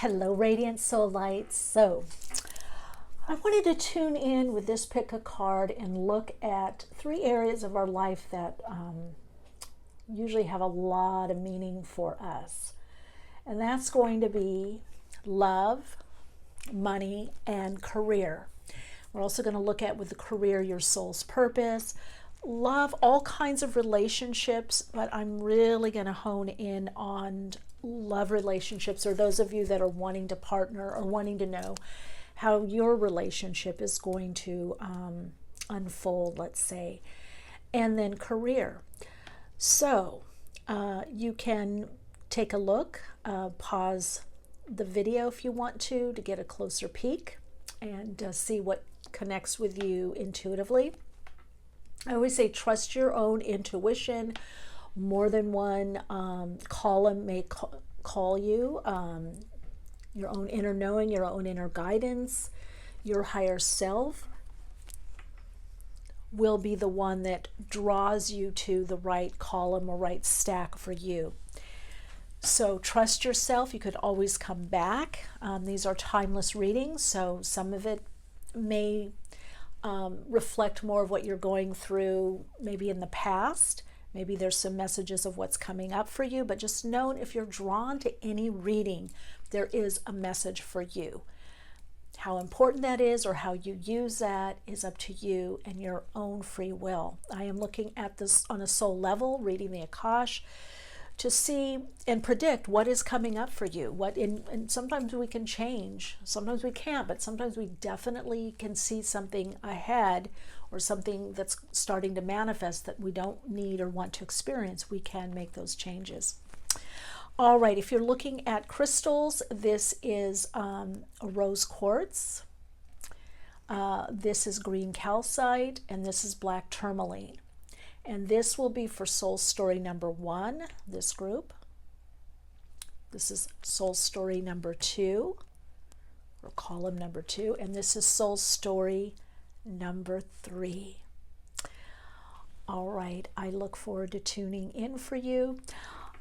Hello, Radiant Soul Lights. So, I wanted to tune in with this pick a card and look at three areas of our life that usually have a lot of meaning for us. And that's going to be love, money, and career. We're also going to look at with the career your soul's purpose, love, all kinds of relationships, but I'm really going to hone in on love relationships, or those of you that are wanting to partner or wanting to know how your relationship is going to unfold, let's say. And then career. So you can take a look, pause the video if you want to get a closer peek and see what connects with you intuitively. I always say trust your own intuition. More than one column may call you. Your own inner knowing, your own inner guidance, your higher self will be the one that draws you to the right column or right stack for you. So trust yourself. You could always come back. These are timeless readings, so some of it may reflect more of what you're going through maybe in the past. Maybe there's some messages of what's coming up for you, but just know if you're drawn to any reading, there is a message for you. How important that is or how you use that is up to you and your own free will. I am looking at this on a soul level, reading the Akashic, to see and predict what is coming up for you. And sometimes we can change, sometimes we can't, but sometimes we definitely can see something ahead or something that's starting to manifest that we don't need or want to experience. We can make those changes. All right, if you're looking at crystals, this is a rose quartz, this is green calcite, and this is black tourmaline. And this will be for soul story number 1, this group. This is soul story number 2, or column number 2, and this is soul story number 3. All right, I look forward to tuning in for you.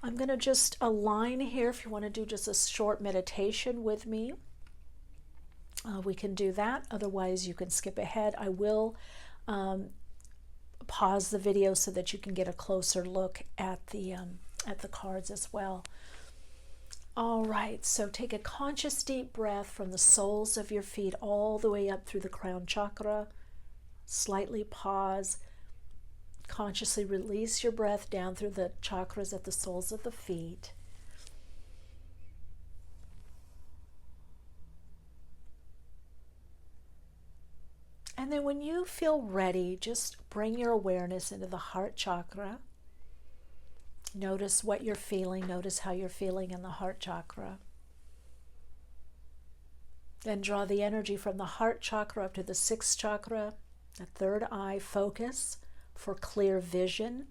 I'm going to just align here. If you want to do just a short meditation with me, we can do that. Otherwise, you can skip ahead. I will pause the video so that you can get a closer look at the cards as well. All right, so take a conscious deep breath from the soles of your feet all the way up through the crown chakra. Slightly pause. Consciously release your breath down through the chakras at the soles of the feet. And then when you feel ready, just bring your awareness into the heart chakra. Notice what you're feeling. Notice how you're feeling in the heart chakra. Then draw the energy from the heart chakra up to the 6th chakra, the 3rd eye. Focus for clear vision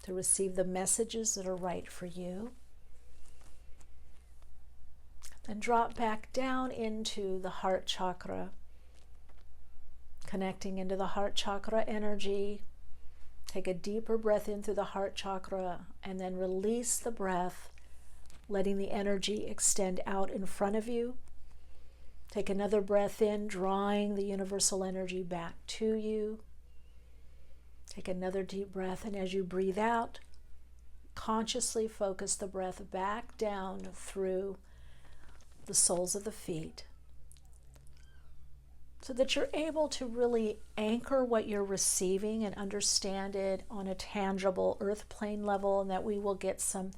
to receive the messages that are right for you. Then drop back down into the heart chakra, connecting into the heart chakra energy. Take a deeper breath in through the heart chakra and then release the breath, letting the energy extend out in front of you. Take another breath in, drawing the universal energy back to you. Take another deep breath, and as you breathe out, consciously focus the breath back down through the soles of the feet, so that you're able to really anchor what you're receiving and understand it on a tangible earth plane level, and that we will get some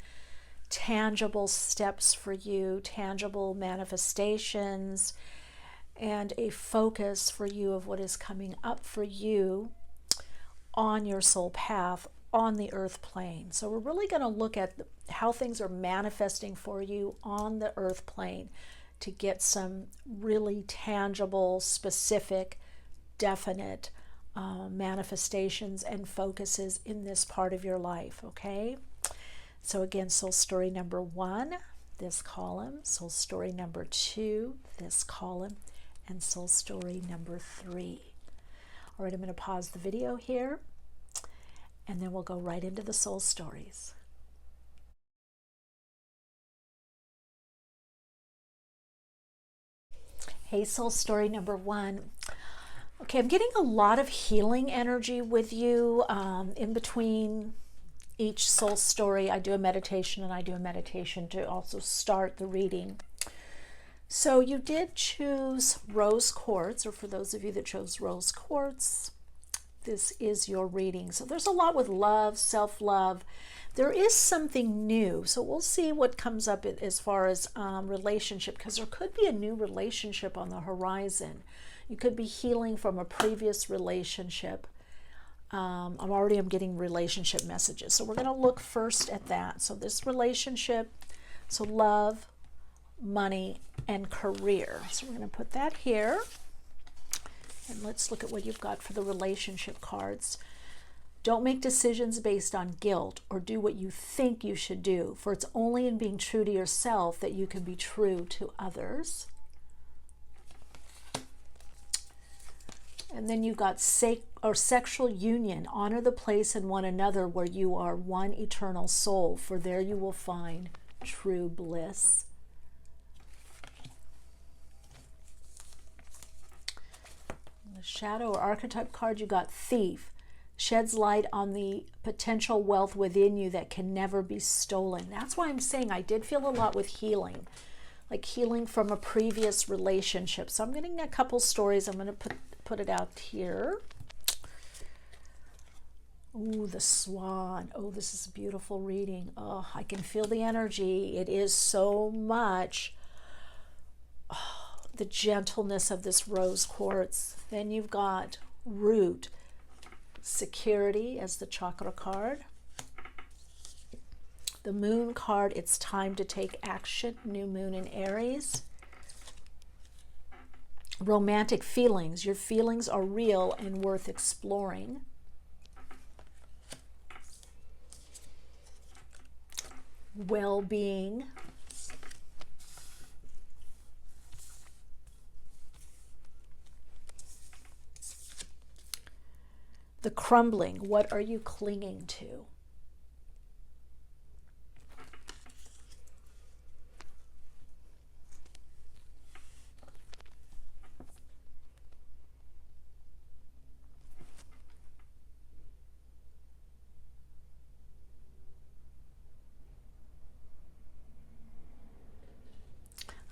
tangible steps for you, tangible manifestations, and a focus for you of what is coming up for you on your soul path on the earth plane. So we're really going to look at how things are manifesting for you on the earth plane to get some really tangible, specific, definite manifestations and focuses in this part of your life, okay? So again, soul story number 1, this column, soul story number 2, this column, and soul story number 3. All right, I'm going to pause the video here, and then we'll go right into the soul stories. Okay, soul story number 1. Okay, I'm getting a lot of healing energy with you. In between each soul story, I do a meditation, and I do a meditation to also start the reading. So you did choose rose quartz, or for those of you that chose rose quartz, this is your reading. So there's a lot with love, self-love. There is something new. So we'll see what comes up as far as relationship, because there could be a new relationship on the horizon. You could be healing from a previous relationship. I'm getting relationship messages. So we're going to look first at that. So this relationship, so love, money, and career. So we're going to put that here. And let's look at what you've got for the relationship cards. Don't make decisions based on guilt or do what you think you should do, for it's only in being true to yourself that you can be true to others. And then you've got sexual union. Honor the place in one another where you are one eternal soul, for there you will find true bliss. The shadow or archetype card, you got thief. Sheds light on the potential wealth within you that can never be stolen. That's why I'm saying I did feel a lot with healing, like healing from a previous relationship. So I'm getting a couple stories. I'm going to put it out here. Ooh, the swan. Oh, this is a beautiful reading. Oh, I can feel the energy. It is so much. Oh, the gentleness of this rose quartz. Then you've got root. Security as the chakra card. The moon card, it's time to take action. New moon in Aries. Romantic feelings. Your feelings are real and worth exploring. Well-being. The crumbling. What are you clinging to?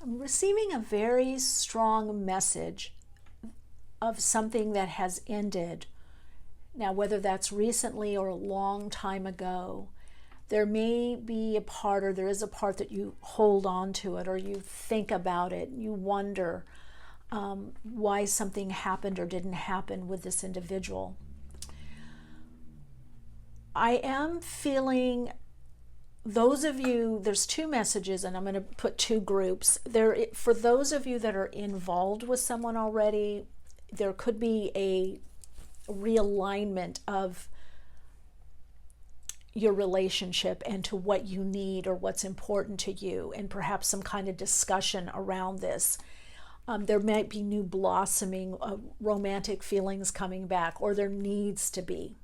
I'm receiving a very strong message of something that has ended. Now, whether that's recently or a long time ago, there may be a part, or there is a part that you hold on to it, or you think about it, you wonder why something happened or didn't happen with this individual. I am feeling, those of you, there's two messages, and I'm going to put two groups. For those of you that are involved with someone already, there could be a realignment of your relationship and to what you need or what's important to you, and perhaps some kind of discussion around this. There might be new blossoming of romantic feelings coming back, or there needs to be.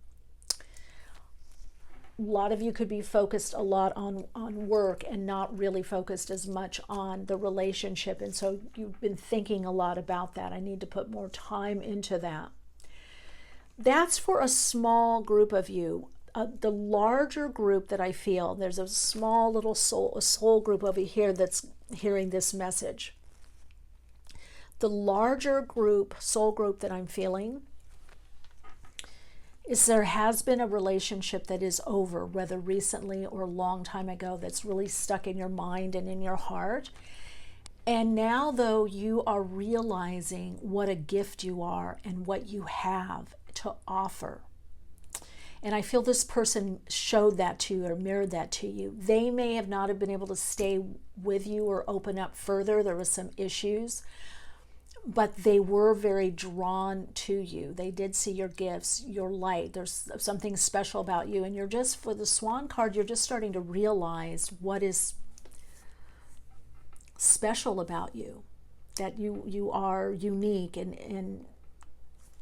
A lot of you could be focused a lot on work and not really focused as much on the relationship, and so you've been thinking a lot about that. I need to put more time into that. That's for a small group of you. The larger group that I feel, there's a small little soul group over here that's hearing this message. The larger group, soul group that I'm feeling, is there has been a relationship that is over, whether recently or a long time ago, that's really stuck in your mind and in your heart. And now, though, you are realizing what a gift you are and what you have to offer. And I feel this person showed that to you or mirrored that to you. They may have not have been able to stay with you or open up further. There was some issues, but they were very drawn to you. They did see your gifts, your light. There's something special about you. And you're just, for the Swan card, you're just starting to realize what is special about you, that you are unique and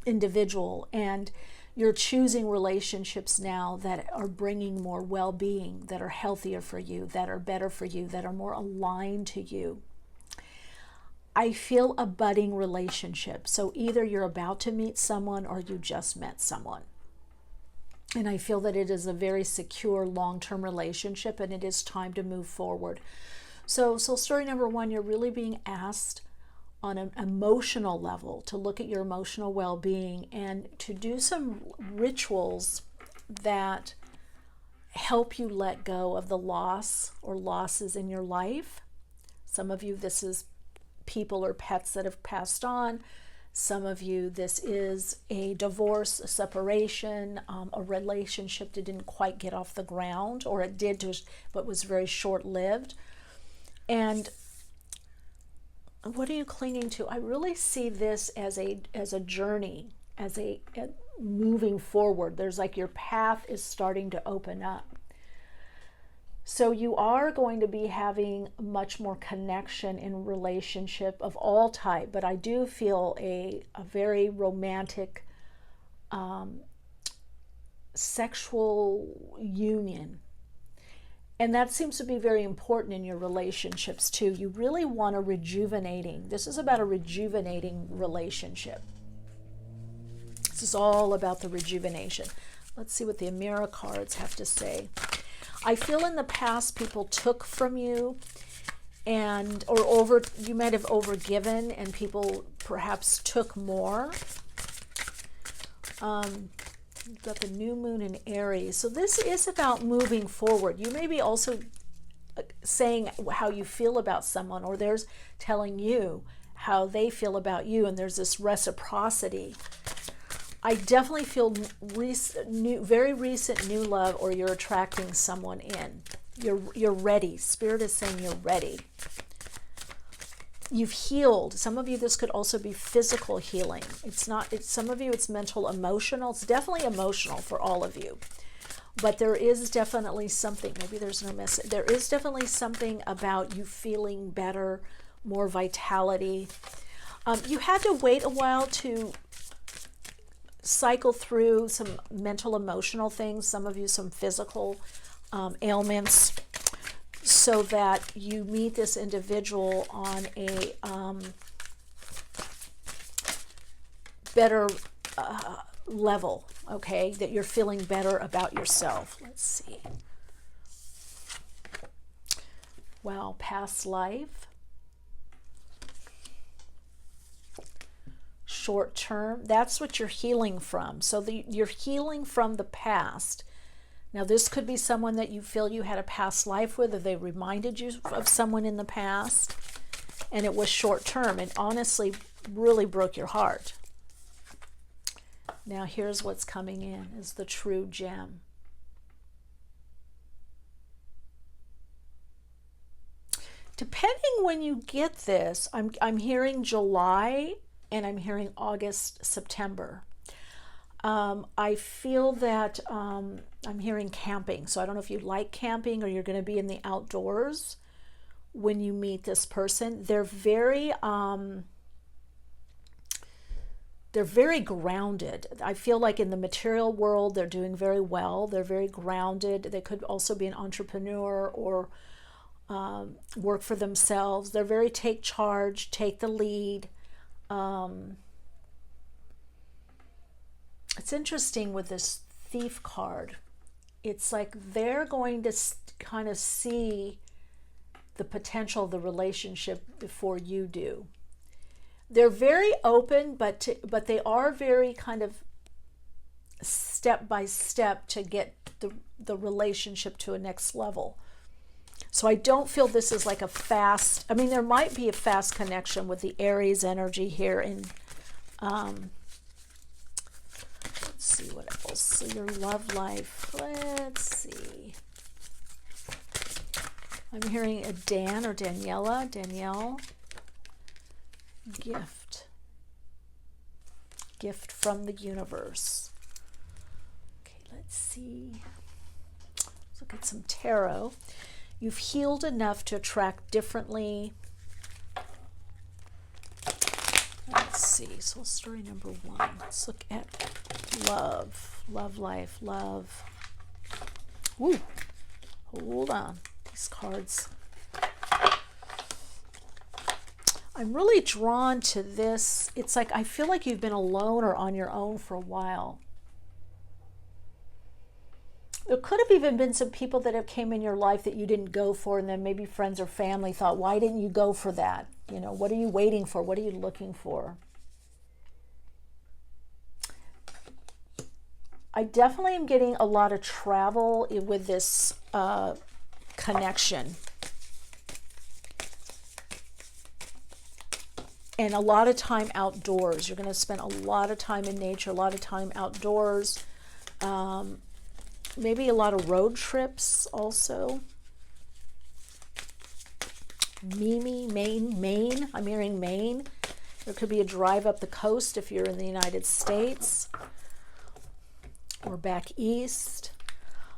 individual, and you're choosing relationships now that are bringing more well-being, that are healthier for you, that are better for you, that are more aligned to you. I feel a budding relationship. So either you're about to meet someone or you just met someone. And I feel that it is a very secure long-term relationship, and it is time to move forward. So story number one, you're really being asked on an emotional level to look at your emotional well-being and to do some rituals that help you let go of the loss or losses in your life. Some of you, this is people or pets that have passed on. Some of you, this is a divorce, a separation, a relationship that didn't quite get off the ground, or it did, but was very short-lived. And what are you clinging to? I really see this as a journey, as a moving forward. There's like your path is starting to open up. So you are going to be having much more connection in relationship of all type, but I do feel a very romantic sexual union. And that seems to be very important in your relationships too. You really want this is about a rejuvenating relationship. This is all about the rejuvenation. Let's see what the Mirror cards have to say. I feel in the past people took from you you might have overgiven and people perhaps took more. You've got the new moon in Aries. So this is about moving forward. You may be also saying how you feel about someone, or there's telling you how they feel about you, and there's this reciprocity. I definitely feel very recent new love, or you're attracting someone in. You're ready. Spirit is saying you're ready. You've healed. Some of you, this could also be physical healing. Some of you, it's mental, emotional. It's definitely emotional for all of you. But there is definitely something, maybe there's no message. There is definitely something about you feeling better, more vitality. You had to wait a while to cycle through some mental, emotional things, some of you some physical ailments, so that you meet this individual on a better level, okay, that you're feeling better about yourself. Let's see. Wow, past life. Short term, that's what you're healing from. So you're healing from the past. Now this could be someone that you feel you had a past life with, or they reminded you of someone in the past, and it was short term and honestly really broke your heart. Now here's what's coming in, is the true gem. Depending when you get this, I'm hearing July, and I'm hearing August, September. I feel that I'm hearing camping. So I don't know if you like camping or you're going to be in the outdoors when you meet this person. They're very grounded. I feel like in the material world, they're doing very well. They're very grounded. They could also be an entrepreneur or work for themselves. They're very take charge, take the lead. It's interesting with this Thief card. It's like they're going to kind of see the potential of the relationship before you do. They're very open, but they are very kind of step by step to get the relationship to a next level. So I don't feel this is like a fast, I mean, there might be a fast connection with the Aries energy here in, let's see what else. So your love life, let's see. I'm hearing a Dan or Danielle. Gift from the universe. Okay, let's see. Let's look at some tarot. You've healed enough to attract differently. Let's see. So story number one. Let's look at love. Love life. Love. Woo. Hold on. These cards. I'm really drawn to this. It's like I feel like you've been alone or on your own for a while. There could have even been some people that have came in your life that you didn't go for, and then maybe friends or family thought, why didn't you go for that? You know, what are you waiting for? What are you looking for? I definitely am getting a lot of travel with this connection. And a lot of time outdoors. You're going to spend a lot of time in nature, a lot of time outdoors. Maybe a lot of road trips also. Maine. I'm hearing Maine. There could be a drive up the coast if you're in the United States or back east.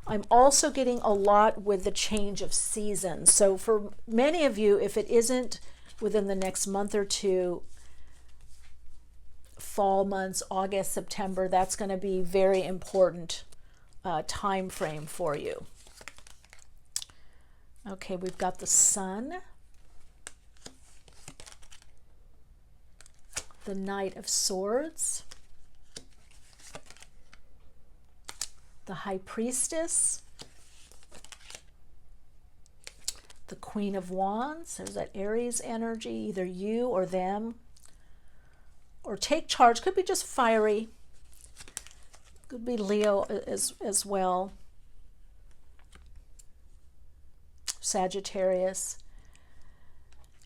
I'm also getting a lot with the change of seasons. So for many of you, if it isn't within the next month or two, fall months, August, September, that's going to be very important time frame for you. Okay, we've got the Sun, the Knight of Swords, the High Priestess, the Queen of Wands. There's that Aries energy, either you or them. Or take charge, could be just fiery. Could be Leo as well. Sagittarius.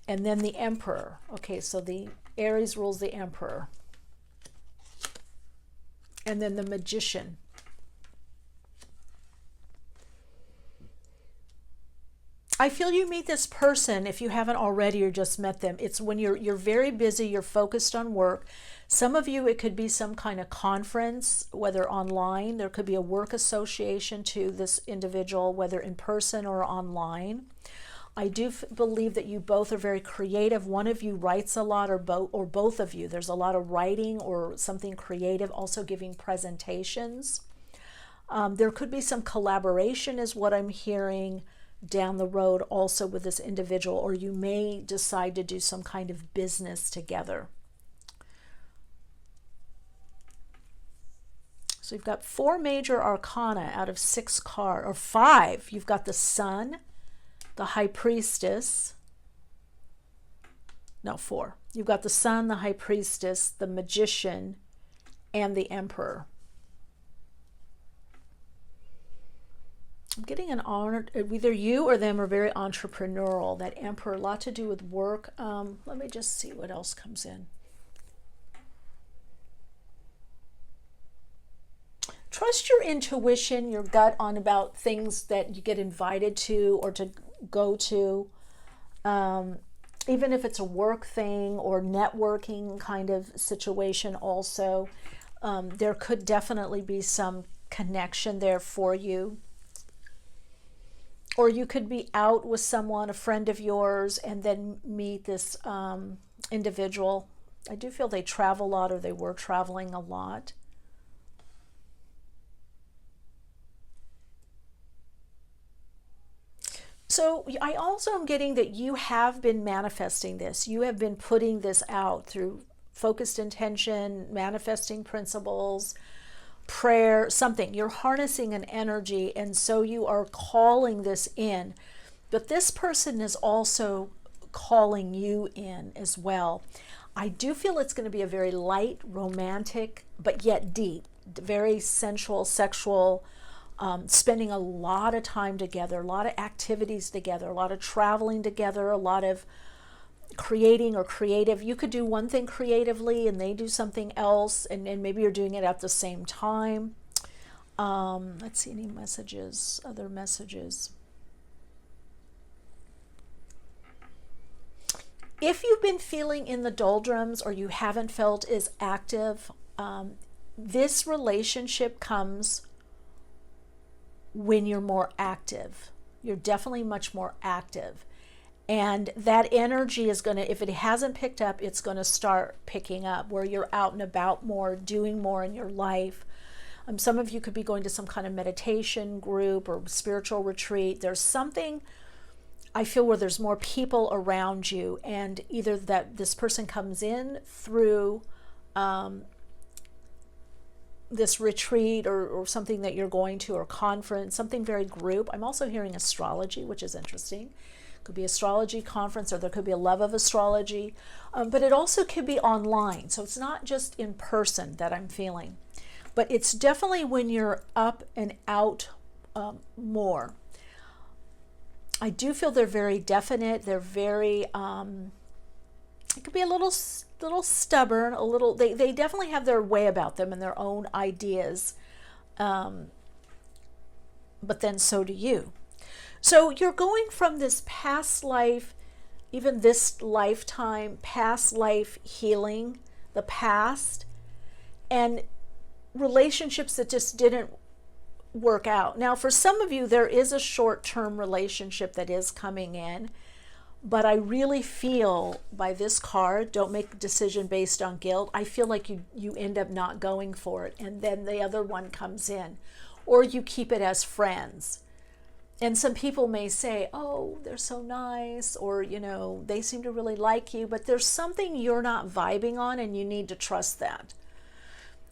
And then the Emperor. Okay, so the Aries rules the Emperor. And then the Magician. I feel you meet this person, if you haven't already or just met them, it's when you're very busy, you're focused on work. Some of you, it could be some kind of conference, whether online. There could be a work association to this individual, whether in person or online. I do believe that you both are very creative. One of you writes a lot, or both of you. There's a lot of writing or something creative, also giving presentations. There could be some collaboration is what I'm hearing down the road also with this individual, or you may decide to do some kind of business together. So you've got 4 major arcana out of 6 cards, or 5. You've got the Sun, the High Priestess. No, 4. You've got the Sun, the High Priestess, the Magician, and the Emperor. I'm getting an honor, either you or them are very entrepreneurial. That Emperor, a lot to do with work. Let me just see what else comes in. Trust your intuition, your gut on about things that you get invited to or to go to. Even if it's a work thing or networking kind of situation also. There could definitely be some connection there for you. Or you could be out with someone, a friend of yours, and then meet this individual. I do feel they travel a lot, or they were traveling a lot. So I also am getting that you have been manifesting this. You have been putting this out through focused intention, manifesting principles, prayer, something. You're harnessing an energy, and so you are calling this in. But this person is also calling you in as well. I do feel it's going to be a very light, romantic, but yet deep, very sensual, sexual, spending a lot of time together, a lot of activities together, a lot of traveling together, a lot of creating or creative. You could do one thing creatively and they do something else, and maybe you're doing it at the same time. Let's see, any messages, other messages. If you've been feeling in the doldrums or you haven't felt as active, this relationship comes when you're more active. You're definitely much more active. And that energy is going to, if it hasn't picked up, it's going to start picking up, where you're out and about more, doing more in your life. Some of you could be going to some kind of meditation group or spiritual retreat. There's something I feel where there's more people around you, and either that this person comes in through this retreat or something that you're going to, or conference, something very group. I'm also hearing astrology, which is interesting. Could be astrology conference, or there could be a love of astrology, but it also could be online. So it's not just in person that I'm feeling, but it's definitely when you're up and out more. I do feel they're very definite. They're very, it could be a little stubborn, a little, they definitely have their way about them and their own ideas. But then so do you. So you're going from this past life, even this lifetime, past life healing, the past, and relationships that just didn't work out. Now, for some of you, there is a short-term relationship that is coming in, but I really feel by this card, don't make a decision based on guilt. I feel like you end up not going for it, and then the other one comes in, or you keep it as friends. And some people may say, oh, they're so nice, or, they seem to really like you, but there's something you're not vibing on, and you need to trust that.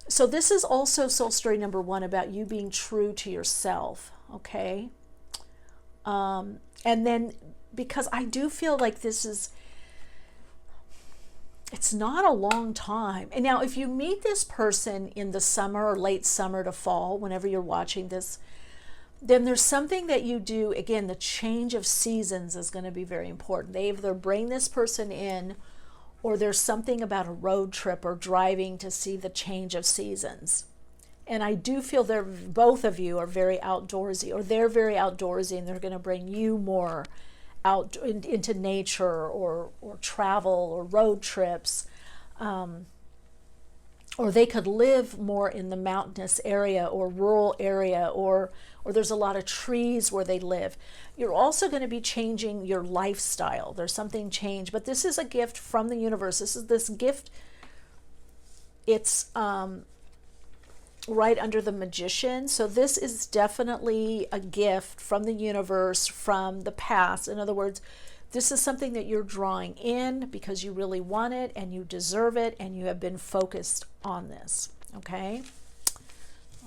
So this is also soul story number 1 about you being true to yourself, okay? And then, because I do feel like it's not a long time. And now if you meet this person in the summer or late summer to fall, whenever you're watching this, then there's something that you do. Again, the change of seasons is going to be very important. They either bring this person in, or there's something about a road trip or driving to see the change of seasons. And I do feel both of you are very outdoorsy, or they're very outdoorsy, and they're going to bring you more out into nature or travel or road trips. Or they could live more in the mountainous area or rural area, or there's a lot of trees where they live. You're also going to be changing your lifestyle. There's something changed, but this is a gift from the universe. This gift, it's right under the Magician. So this is definitely a gift from the universe, from the past. In other words, this is something that you're drawing in because you really want it and you deserve it, and you have been focused on this, okay?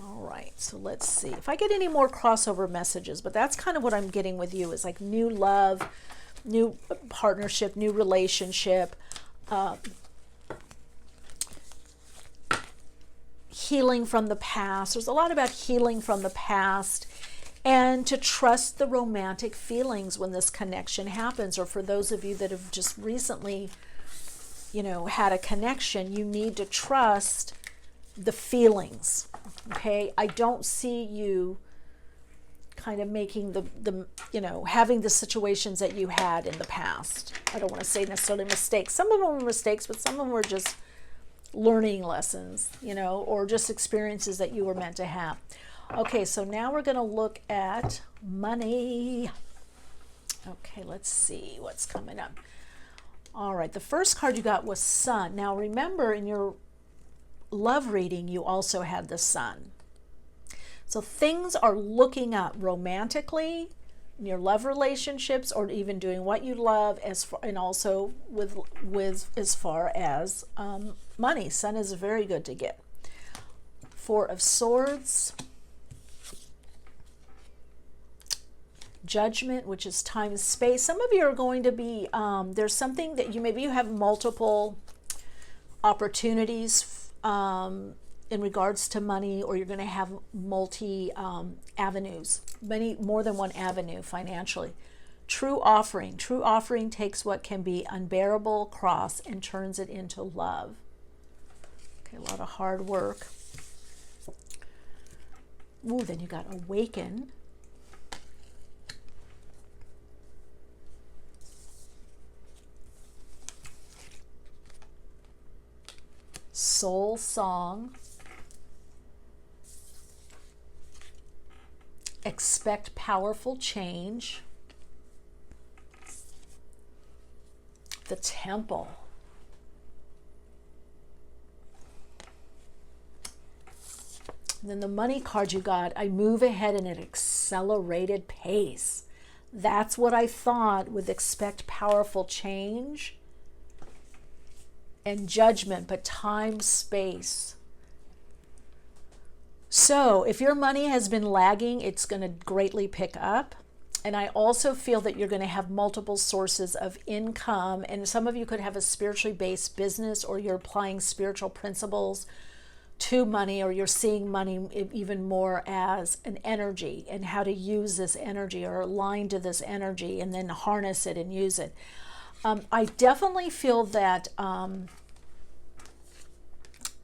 All right, so let's see if I get any more crossover messages, but that's kind of what I'm getting with you, is like new love, new partnership, new relationship, healing from the past. There's a lot about healing from the past, and to trust the romantic feelings when this connection happens. Or for those of you that have just recently, had a connection, you need to trust the feelings, okay? I don't see you kind of making the having the situations that you had in the past. I don't want to say necessarily mistakes. Some of them were mistakes, but some of them were just learning lessons, or just experiences that you were meant to have. Okay, so now we're going to look at money. Okay, let's see what's coming up. All right, the first card you got was Sun. Now remember, in your love reading, you also had the Sun. So things are looking up romantically in your love relationships, or even doing what you love, and also with as far as money. Sun is very good to get. Four of Swords. Judgment, which is time and space. Some of you are going to be, there's something that maybe you have multiple opportunities in regards to money, or you're going to have multi avenues, more than one avenue financially. True offering. True offering takes what can be unbearable cross and turns it into love. Okay, a lot of hard work. Ooh, then you got Awaken. Soul Song. Expect powerful change. The Temple. And then the money card you got, I move ahead in an accelerated pace. That's what I thought with expect powerful change and judgment, but time, space. So if your money has been lagging, it's going to greatly pick up. And I also feel that you're going to have multiple sources of income. And some of you could have a spiritually based business, or you're applying spiritual principles to money, or you're seeing money even more as an energy and how to use this energy or align to this energy and then harness it and use it. I definitely feel that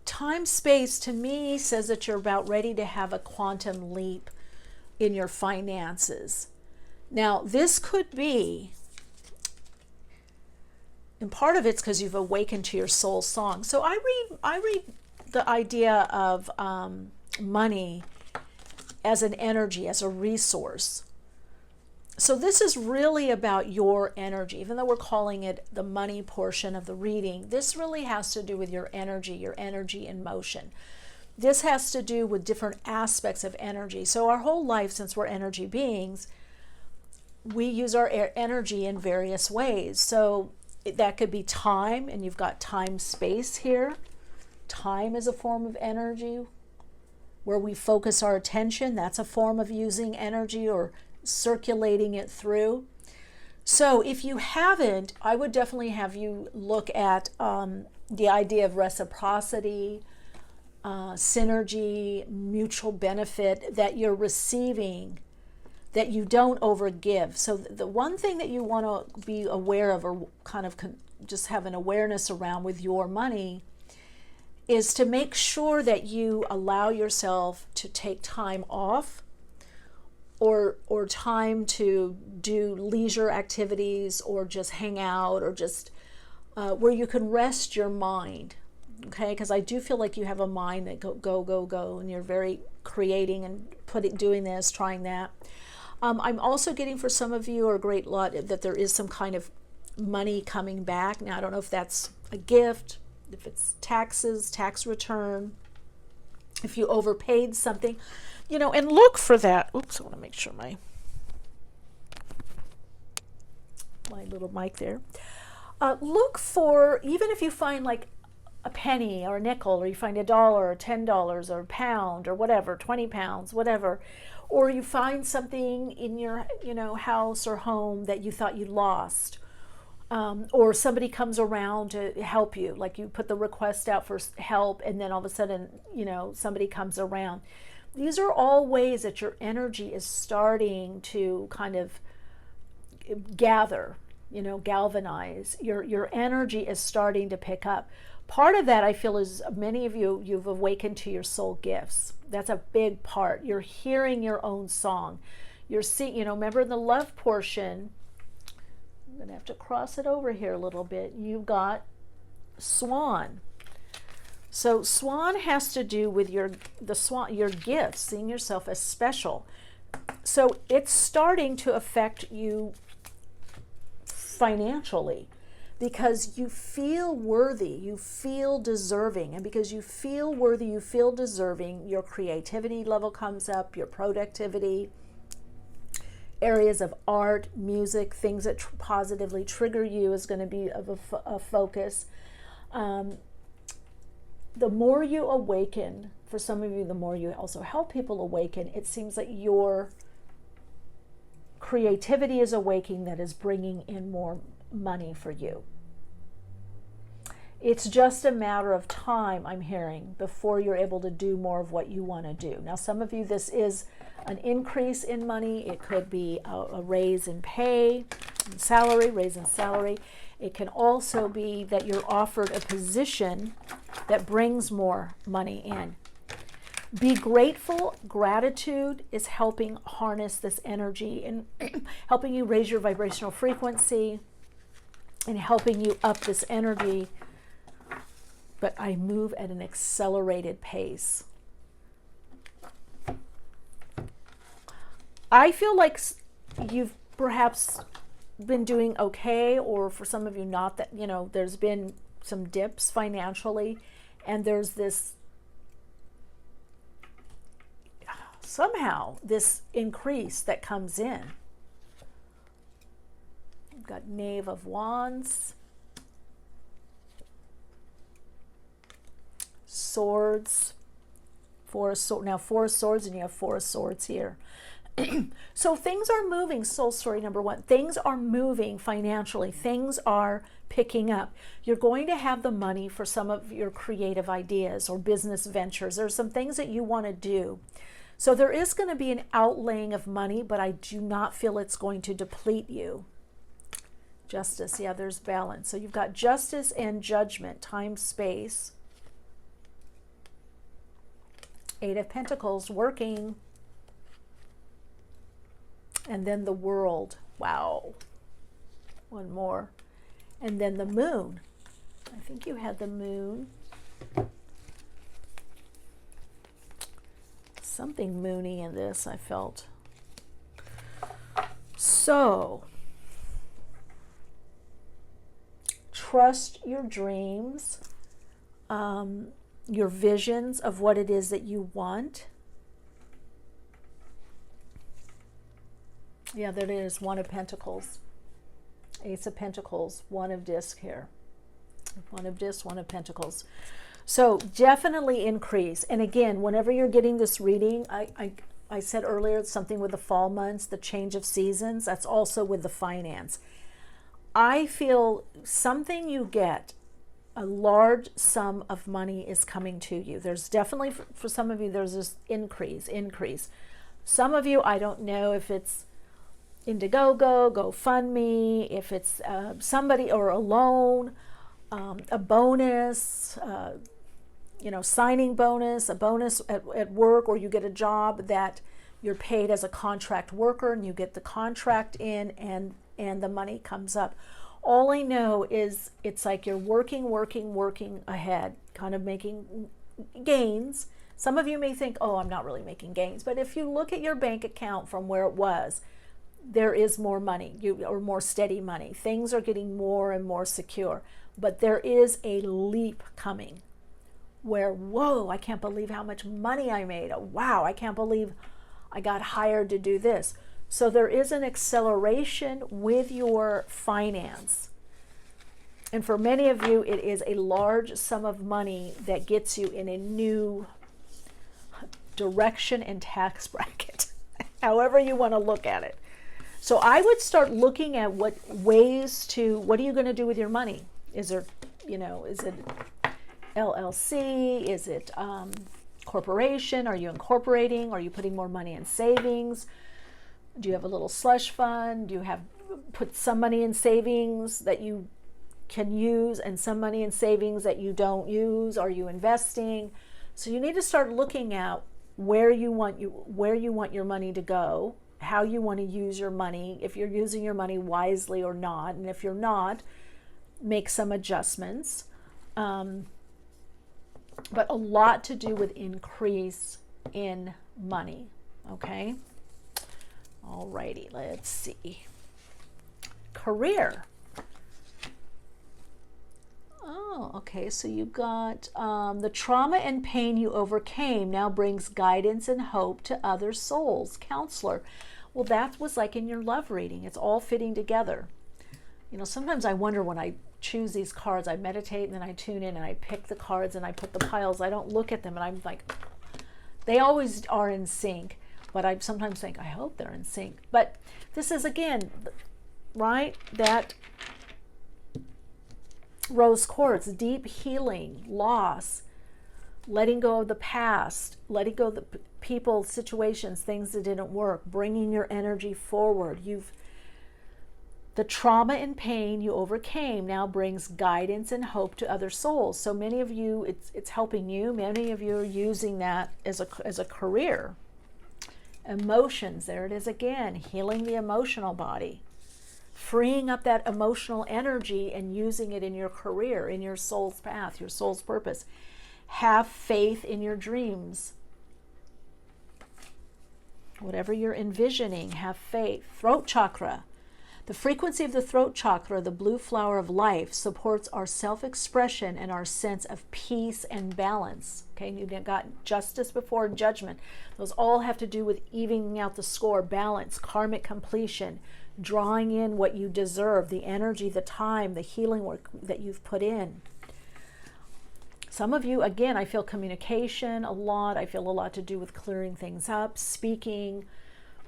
time space to me says that you're about ready to have a quantum leap in your finances. Now, this could be, and part of it's because you've awakened to your soul song. So I read the idea of money as an energy, as a resource. So this is really about your energy. Even though we're calling it the money portion of the reading, this really has to do with your energy in motion. This has to do with different aspects of energy. So our whole life, since we're energy beings, we use our energy in various ways. So that could be time, and you've got time space here. Time is a form of energy where we focus our attention. That's a form of using energy or circulating it through. So if you haven't, I would definitely have you look at the idea of reciprocity, synergy, mutual benefit that you're receiving, that you don't overgive. So the one thing that you want to be aware of, or kind of just have an awareness around with your money, is to make sure that you allow yourself to take time off, or time to do leisure activities, or just hang out, or just where you can rest your mind. Okay, because I do feel like you have a mind that go, and you're very creating and doing this, trying that. I'm also getting, for some of you, or a great lot, that there is some kind of money coming back. Now, I don't know if that's a gift, if it's taxes, tax return, if you overpaid something, and look for that. Oops, I want to make sure my little mic there. Look for, even if you find like a penny or a nickel, or you find $1 or $10 or a pound or whatever, 20 pounds, whatever, or you find something in your house or home that you thought you lost, or somebody comes around to help you, like you put the request out for help, and then all of a sudden somebody comes around. These are all ways that your energy is starting to kind of gather, galvanize. Your energy is starting to pick up. Part of that, I feel, is many of you've awakened to your soul gifts. That's a big part. You're hearing your own song. You're seeing, remember in the love portion, I'm going to have to cross it over here a little bit. You've got swan. So swan has to do with your gifts, seeing yourself as special. So it's starting to affect you financially, because you feel worthy, you feel deserving. And because you feel worthy, you feel deserving, your creativity level comes up, your productivity, areas of art, music, things that positively trigger you is going to be of a focus. The more you awaken, for some of you, the more you also help people awaken, it seems like your creativity is awakening, that is bringing in more money for you. It's just a matter of time, I'm hearing, before you're able to do more of what you want to do. Now, some of you, this is an increase in money. It could be a raise in pay, raise in salary. It can also be that you're offered a position that brings more money in. Be grateful. Gratitude is helping harness this energy and helping you raise your vibrational frequency and helping you up this energy. But I move at an accelerated pace. I feel like you've perhaps been doing okay, or for some of you not, that there's been some dips financially, and there's this somehow this increase that comes in. got Knave of Wands, Swords, Four of Swords. Now 4 of Swords, and you have 4 of Swords here. So things are moving, soul story number 1. Things are moving financially. Things are picking up. You're going to have the money for some of your creative ideas or business ventures. There's some things that you want to do. So there is going to be an outlaying of money, but I do not feel it's going to deplete you. Justice, yeah, there's balance. So you've got Justice and Judgment, time, space. 8 of Pentacles, working. And then the World. Wow. One more. And then the Moon. I think you had the Moon. Something moony in this, I felt. So, trust your dreams, your visions of what it is that you want. Yeah, there it is, 1 of Pentacles. Ace of Pentacles, 1 of Disc here. 1 of Disc, 1 of Pentacles. So definitely increase. And again, whenever you're getting this reading, I said earlier, it's something with the fall months, the change of seasons. That's also with the finance. I feel something you get, a large sum of money is coming to you. There's definitely, for some of you, there's this increase. Some of you, I don't know if it's Indiegogo, GoFundMe, if it's somebody or a loan, a bonus, signing bonus, a bonus at work, or you get a job that you're paid as a contract worker and you get the contract in and the money comes up. All I know is it's like you're working ahead, kind of making gains. Some of you may think, oh, I'm not really making gains. But if you look at your bank account from where it was, there is more money, or more steady money. Things are getting more and more secure. But there is a leap coming where, whoa, I can't believe how much money I made. Oh, wow, I can't believe I got hired to do this. So there is an acceleration with your finance. And for many of you, it is a large sum of money that gets you in a new direction and tax bracket, however you want to look at it. So I would start looking at what are you going to do with your money? Is it LLC? Is it corporation? Are you incorporating? Are you putting more money in savings? Do you have a little slush fund? Do you put some money in savings that you can use and some money in savings that you don't use? Are you investing? So you need to start looking at where you want your money to go, how you want to use your money, if you're using your money wisely or not, and if you're not, make some adjustments. But a lot to do with increase in money. Okay. Alrighty, let's see. Career. Oh, okay, so you got the trauma and pain you overcame now brings guidance and hope to other souls. Counselor. Well, that was like in your love reading. It's all fitting together. Sometimes I wonder when I choose these cards, I meditate and then I tune in and I pick the cards and I put the piles. I don't look at them and I'm like, they always are in sync. But I sometimes think, I hope they're in sync. But this is, again, right, that rose quartz, deep healing, loss, letting go of the past, letting go of the people, situations, things that didn't work, bringing your energy forward. The trauma and pain you overcame now brings guidance and hope to other souls. So many of you, it's helping you. Many of you are using that as a career. Emotions, there it is again, healing the emotional body, freeing up that emotional energy and using it in your career, in your soul's path, your soul's purpose. Have faith in your dreams. Whatever you're envisioning, have faith. Throat chakra. The frequency of the throat chakra, the blue flower of life, supports our self-expression and our sense of peace and balance. Okay, you've got justice before judgment. Those all have to do with evening out the score, balance, karmic completion, drawing in what you deserve, the energy, the time, the healing work that you've put in. Some of you, again, I feel communication a lot. I feel a lot to do with clearing things up, speaking,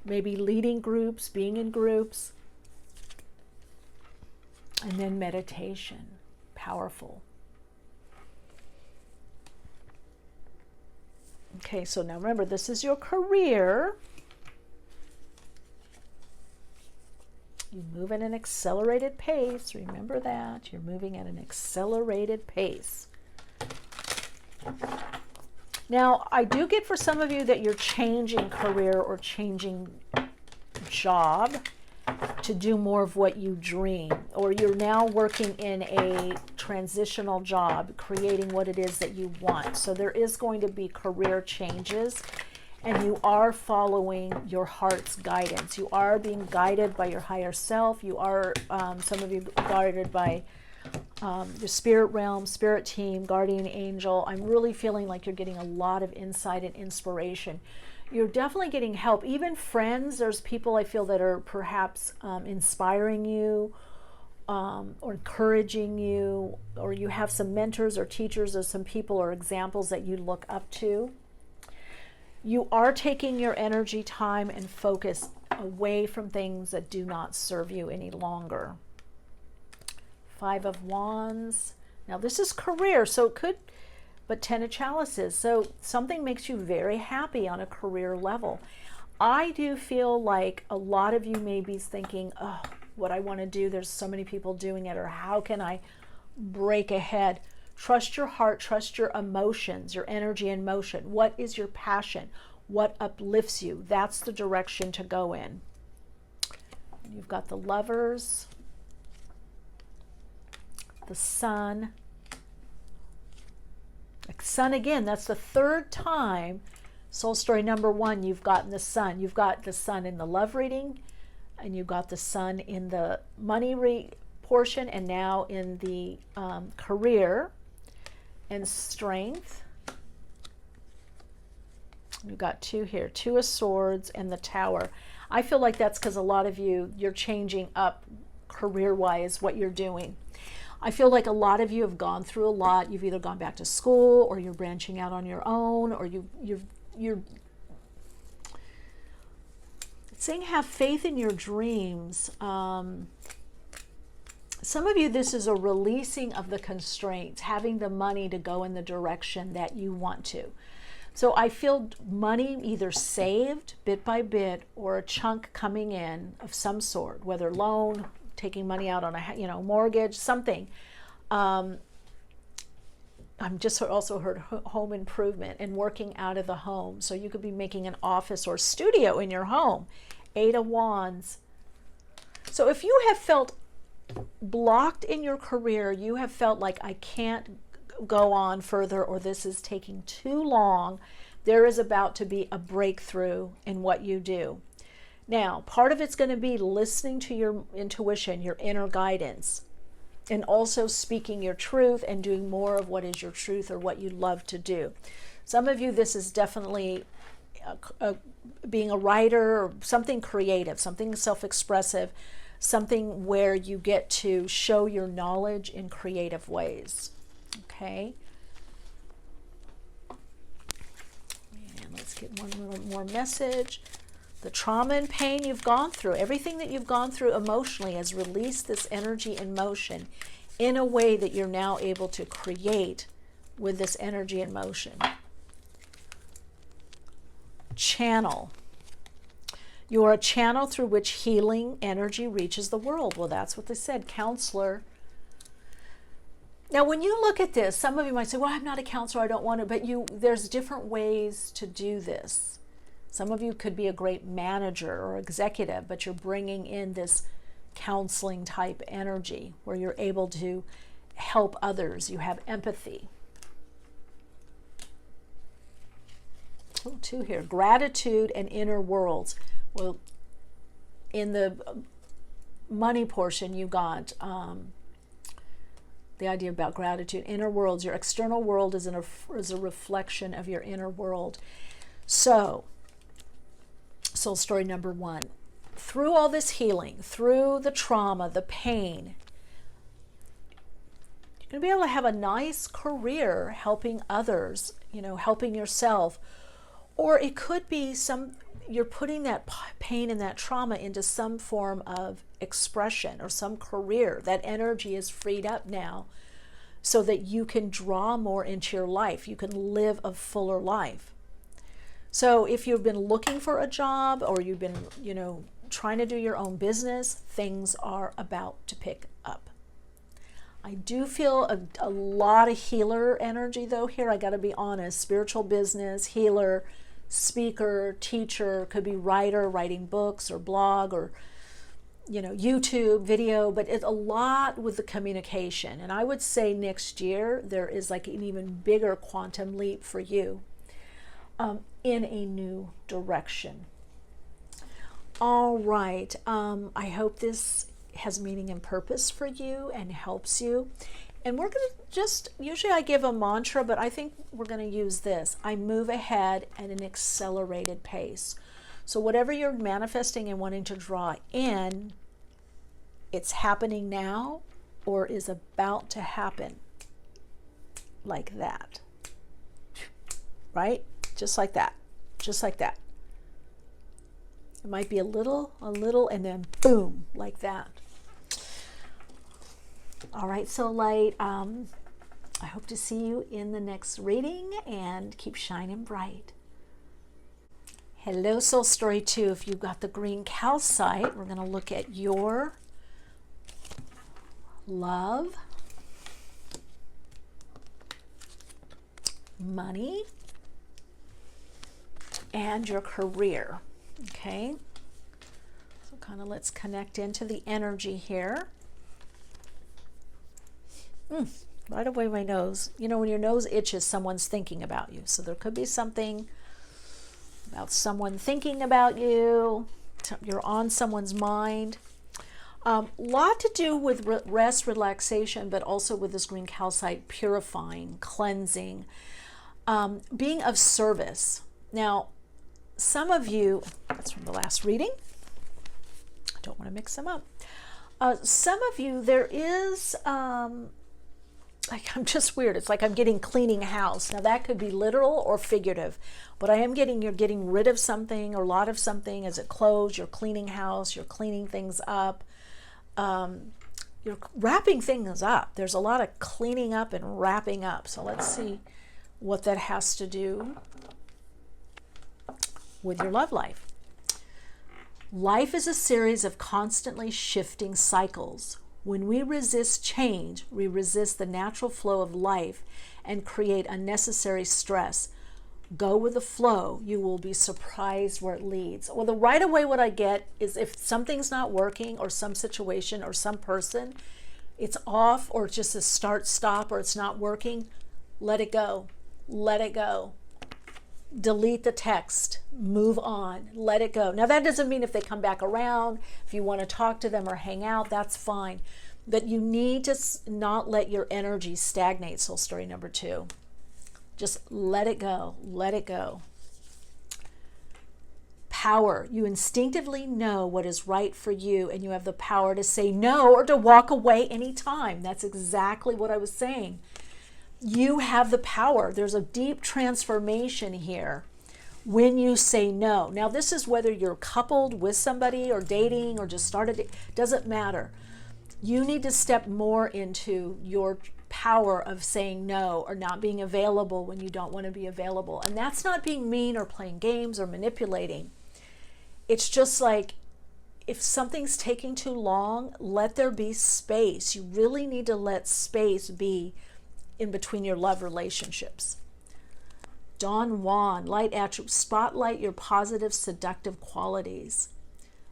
maybe leading groups, being in groups. And then meditation, powerful. Okay, so now remember, this is your career. You move at an accelerated pace. Remember that. You're moving at an accelerated pace. Now, I do get for some of you that you're changing career or changing job to do more of what you dream, or you're now working in a transitional job, creating what it is that you want. So there is going to be career changes, and you are following your heart's guidance. You are being guided by your higher self. You are, some of you, guided by the spirit realm, spirit team, guardian angel. I'm really feeling like you're getting a lot of insight and inspiration. You're definitely getting help. Even friends, there's people I feel that are perhaps inspiring you or encouraging you, or you have some mentors or teachers or some people or examples that you look up to. You are taking your energy, time, and focus away from things that do not serve you any longer. 5 of Wands. Now this is career, so it could, but 10 of Chalices. So something makes you very happy on a career level. I do feel like a lot of you may be thinking, oh, what I want to do, there's so many people doing it, or how can I break ahead? Trust your heart, trust your emotions, your energy and motion. What is your passion? What uplifts you? That's the direction to go in. You've got the Lovers, the Sun. Sun again, that's the 3rd time. Soul story number 1, you've gotten the Sun. You've got the Sun in the love reading, and you've got the Sun in the money portion, and now in the career and strength. You've got 2 here, 2 of Swords and the Tower. I feel like that's because a lot of you, you're changing up career-wise what you're doing. I feel like a lot of you have gone through a lot. You've either gone back to school, or you're branching out on your own, or you're saying have faith in your dreams. Some of you, this is a releasing of the constraints, having the money to go in the direction that you want to. So I feel money either saved bit by bit, or a chunk coming in of some sort, whether loan, taking money out on a mortgage, something. I'm just also heard home improvement and working out of the home. So you could be making an office or studio in your home. 8 of Wands. So if you have felt blocked in your career, you have felt like I can't go on further, or this is taking too long, there is about to be a breakthrough in what you do. Now, part of it's going to be listening to your intuition, your inner guidance, and also speaking your truth and doing more of what is your truth or what you love to do. Some of you, this is definitely being a writer or something creative, something self-expressive, something where you get to show your knowledge in creative ways. Okay. And let's get one little more message. The trauma and pain you've gone through, everything that you've gone through emotionally has released this energy and motion in a way that you're now able to create with this energy and motion. Channel. You're a channel through which healing energy reaches the world. Well, that's what they said, counselor. Now, when you look at this, some of you might say, well, I'm not a counselor, I don't want to, but there's different ways to do this. Some of you could be a great manager or executive, but you're bringing in this counseling type energy where you're able to help others. You have empathy. Oh, 2 here. Gratitude and inner worlds. Well, in the money portion, you got the idea about gratitude. Inner worlds. Your external world is a reflection of your inner world. So, soul story number 1. through all this healing, through the trauma, the pain, you're going to be able to have a nice career helping others, helping yourself. Or it could be you're putting that pain and that trauma into some form of expression or some career. That energy is freed up now so that you can draw more into your life. You can live a fuller life. So if you've been looking for a job or you've been, trying to do your own business, things are about to pick up. I do feel a lot of healer energy though here. I got to be honest. Spiritual business, healer, speaker, teacher, could be writer, writing books or blog or YouTube video, but it's a lot with the communication. And I would say next year there is like an even bigger quantum leap for you in a new direction. All right. I hope this has meaning and purpose for you and helps you. And we're going to usually I give a mantra, but I think we're going to use this. I move ahead at an accelerated pace. So whatever you're manifesting and wanting to draw in, it's happening now or is about to happen like that. Right? Just like that. Just like that. It might be a little, and then boom, like that. All right, so light, I hope to see you in the next reading and keep shining bright. Hello, Soul Story 2. If you've got the green calcite, we're going to look at your love, money, and your career. Okay, so kind of let's connect into the energy here. Right away my nose. When your nose itches, someone's thinking about you. So there could be something about someone thinking about you. You're on someone's mind. Lot to do with rest, relaxation, but also with this green calcite, purifying, cleansing, being of service. Now, some of you, that's from the last reading. I don't want to mix them up. Some of you, there is, I'm just weird. It's like I'm getting cleaning house. Now that could be literal or figurative, but I am getting, you're getting rid of something or a lot of something. As it closed, you're cleaning house, you're cleaning things up. You're wrapping things up. There's a lot of cleaning up and wrapping up. So let's see what that has to do with your love life. Life is a series of constantly shifting cycles. When we resist change, we resist the natural flow of life and create unnecessary stress. Go with the flow. You will be surprised where it leads. Well, right away what I get is if something's not working or some situation or some person, it's off or it's just a start, stop, or it's not working, let it go. Let it go. Delete the text, move on, let it go. Now that doesn't mean if they come back around, if you want to talk to them or hang out, that's fine. But you need to not let your energy stagnate, soul story number 2. Just let it go, let it go. Power, you instinctively know what is right for you and you have the power to say no or to walk away anytime. That's exactly what I was saying. You have the power. There's a deep transformation here when you say no. Now, this is whether you're coupled with somebody or dating or just started. Doesn't matter. You need to step more into your power of saying no or not being available when you don't want to be available. And that's not being mean or playing games or manipulating. It's just like if something's taking too long, let there be space. You really need to let space be in between your love relationships. Don Juan, light attributes, spotlight your positive, seductive qualities,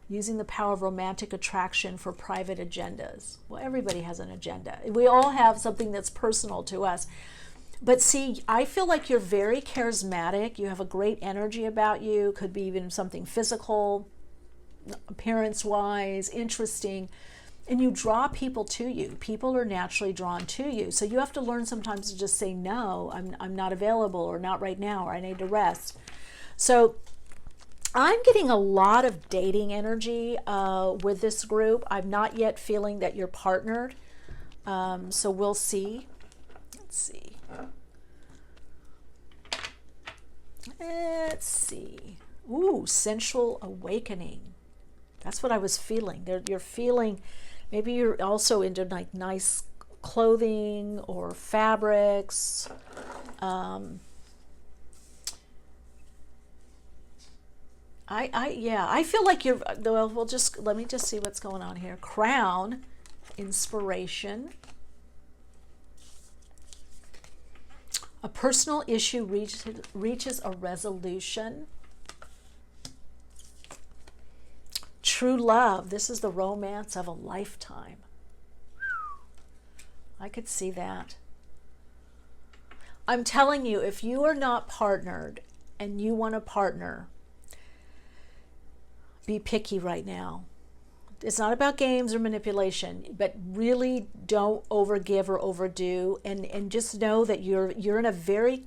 using the power of romantic attraction for private agendas. Well, everybody has an agenda. We all have something that's personal to us. But see, I feel like you're very charismatic. You have a great energy about you. Could be even something physical, appearance-wise, interesting. And you draw people to you. People are naturally drawn to you. So you have to learn sometimes to just say, no, I'm not available, or not right now, or I need to rest. So I'm getting a lot of dating energy with this group. I'm not yet feeling that you're partnered. So we'll see. Let's see. Let's see. Ooh, sensual awakening. That's what I was feeling. You're feeling, maybe you're also into like nice clothing or fabrics. I feel like you're, well, let me just see what's going on here. Crown, inspiration. A personal issue reaches a resolution. True love. This is the romance of a lifetime. I could see that. I'm telling you, if you are not partnered and you want a partner, be picky right now. It's not about games or manipulation, but really don't overgive or overdo, and just know that you're in a very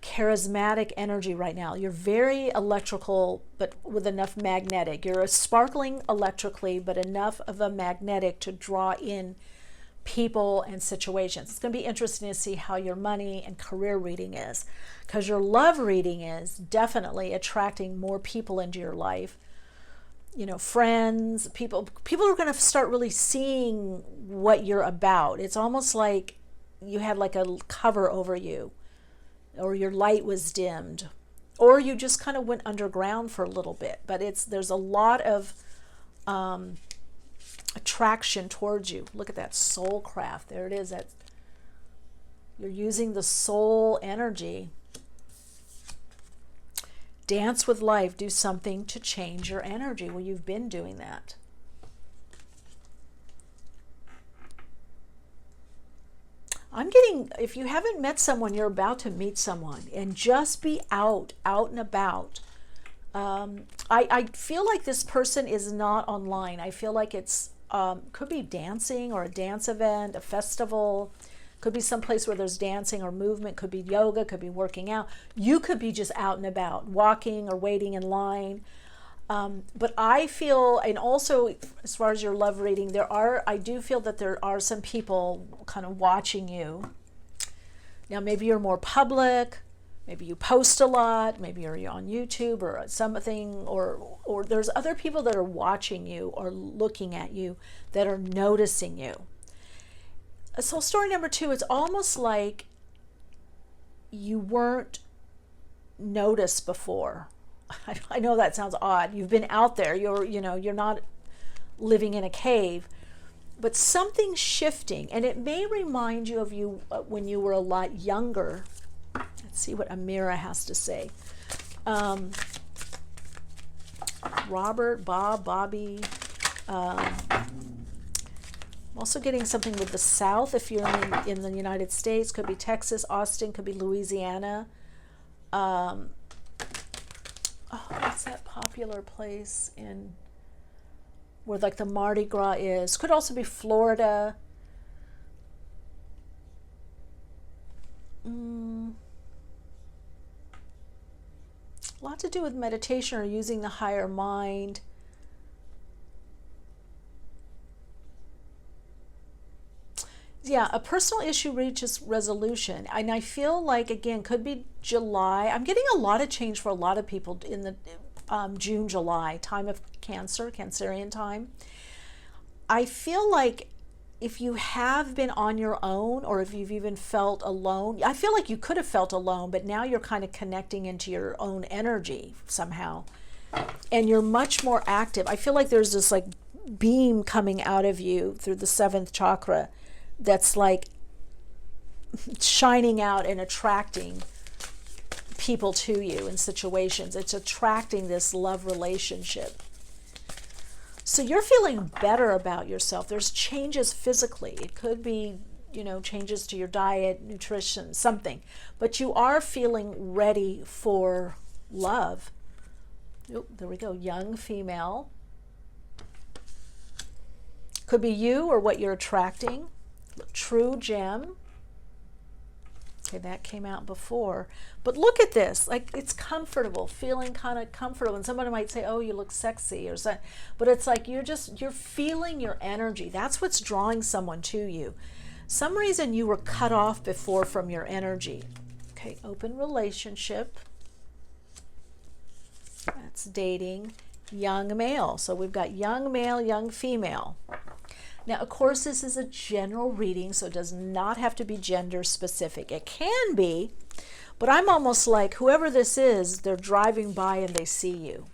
charismatic energy right now. You're very electrical, but with enough magnetic. You're a sparkling electrically, but enough of a magnetic to draw in people and situations. It's going to be interesting to see how your money and career reading is, because your love reading is definitely attracting more people into your life. You know, friends, people are going to start really seeing what you're about. It's almost like you had like a cover over you, or your light was dimmed, or you just kind of went underground for a little bit. But there's a lot of attraction towards you. Look at that soul craft. There it is. You're using the soul energy. Dance with life. Do something to change your energy. Well, you've been doing that. I'm getting, if you haven't met someone, you're about to meet someone, and just be out and about. I feel like this person is not online. I feel like it's could be dancing or a dance event, a festival. Could be someplace where there's dancing or movement. Could be yoga. Could be working out. You could be just out and about, walking or waiting in line. But I feel, and also as far as your love reading, I do feel that there are some people kind of watching you. Now, maybe you're more public. Maybe you post a lot. Maybe you're on YouTube or something, or there's other people that are watching you or looking at you that are noticing you. So story number 2, it's almost like you weren't noticed before. I know that sounds odd. You've been out there. You're not living in a cave, but something's shifting, and it may remind you of you when you were a lot younger. Let's see what Amira has to say. Robert, Bob, Bobby. I'm also getting something with the South. If you're in the United States, could be Texas, Austin, could be Louisiana. What's that popular place in where like the Mardi Gras is? Could also be Florida. A lot to do with meditation or using the higher mind. Yeah, a personal issue reaches resolution. And I feel like, again, could be July. I'm getting a lot of change for a lot of people in the June, July, time of Cancer, Cancerian time. I feel like if you have been on your own, or if you've even felt alone, I feel like you could have felt alone, but now you're kind of connecting into your own energy somehow. And you're much more active. I feel like there's this like beam coming out of you through the 7th chakra that's like shining out and attracting people to you in situations. It's attracting this love relationship. So you're feeling better about yourself. There's changes physically. It could be, changes to your diet, nutrition, something. But you are feeling ready for love. Oh, there we go. Young female. Could be you or what you're attracting. True gem. Okay, that came out before. But look at this. Like, it's comfortable, feeling kind of comfortable. And somebody might say, oh, you look sexy or something. But it's like you're feeling your energy. That's what's drawing someone to you. Some reason you were cut off before from your energy. Okay, open relationship. That's dating. Young male. So we've got young male, young female. Now, of course, this is a general reading, so it does not have to be gender specific. It can be, but I'm almost like whoever this is, they're driving by and they see you.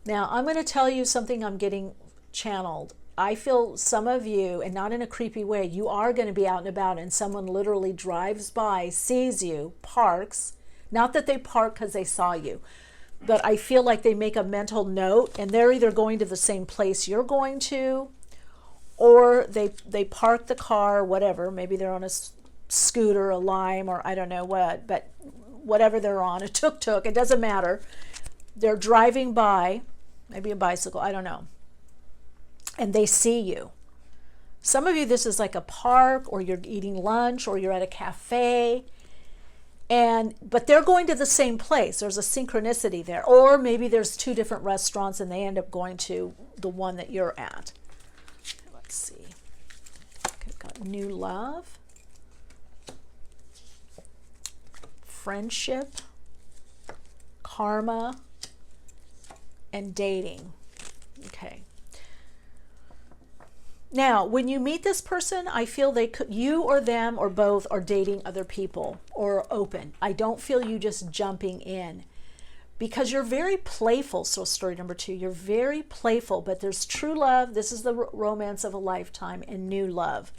Now, I'm going to tell you something I'm getting channeled. I feel some of you, and not in a creepy way, you are going to be out and about and someone literally drives by, sees you, parks. Not that they park because they saw you, but I feel like they make a mental note and they're either going to the same place you're going to, or they park the car, whatever. Maybe they're on a scooter, a Lime, or I don't know what, but whatever they're on, a tuk-tuk, it doesn't matter. They're driving by, maybe a bicycle, I don't know, and they see you. Some of you, this is like a park, or you're eating lunch, or you're at a cafe, but they're going to the same place. There's a synchronicity there. Or maybe there's two different restaurants and they end up going to the one that you're at. Let's see. Okay, got new love, friendship, karma, and dating. Okay. Now, when you meet this person, I feel you or them or both are dating other people or open. I don't feel you just jumping in, because you're very playful. So story number 2, you're very playful, but there's true love. This is the romance of a lifetime, and new love.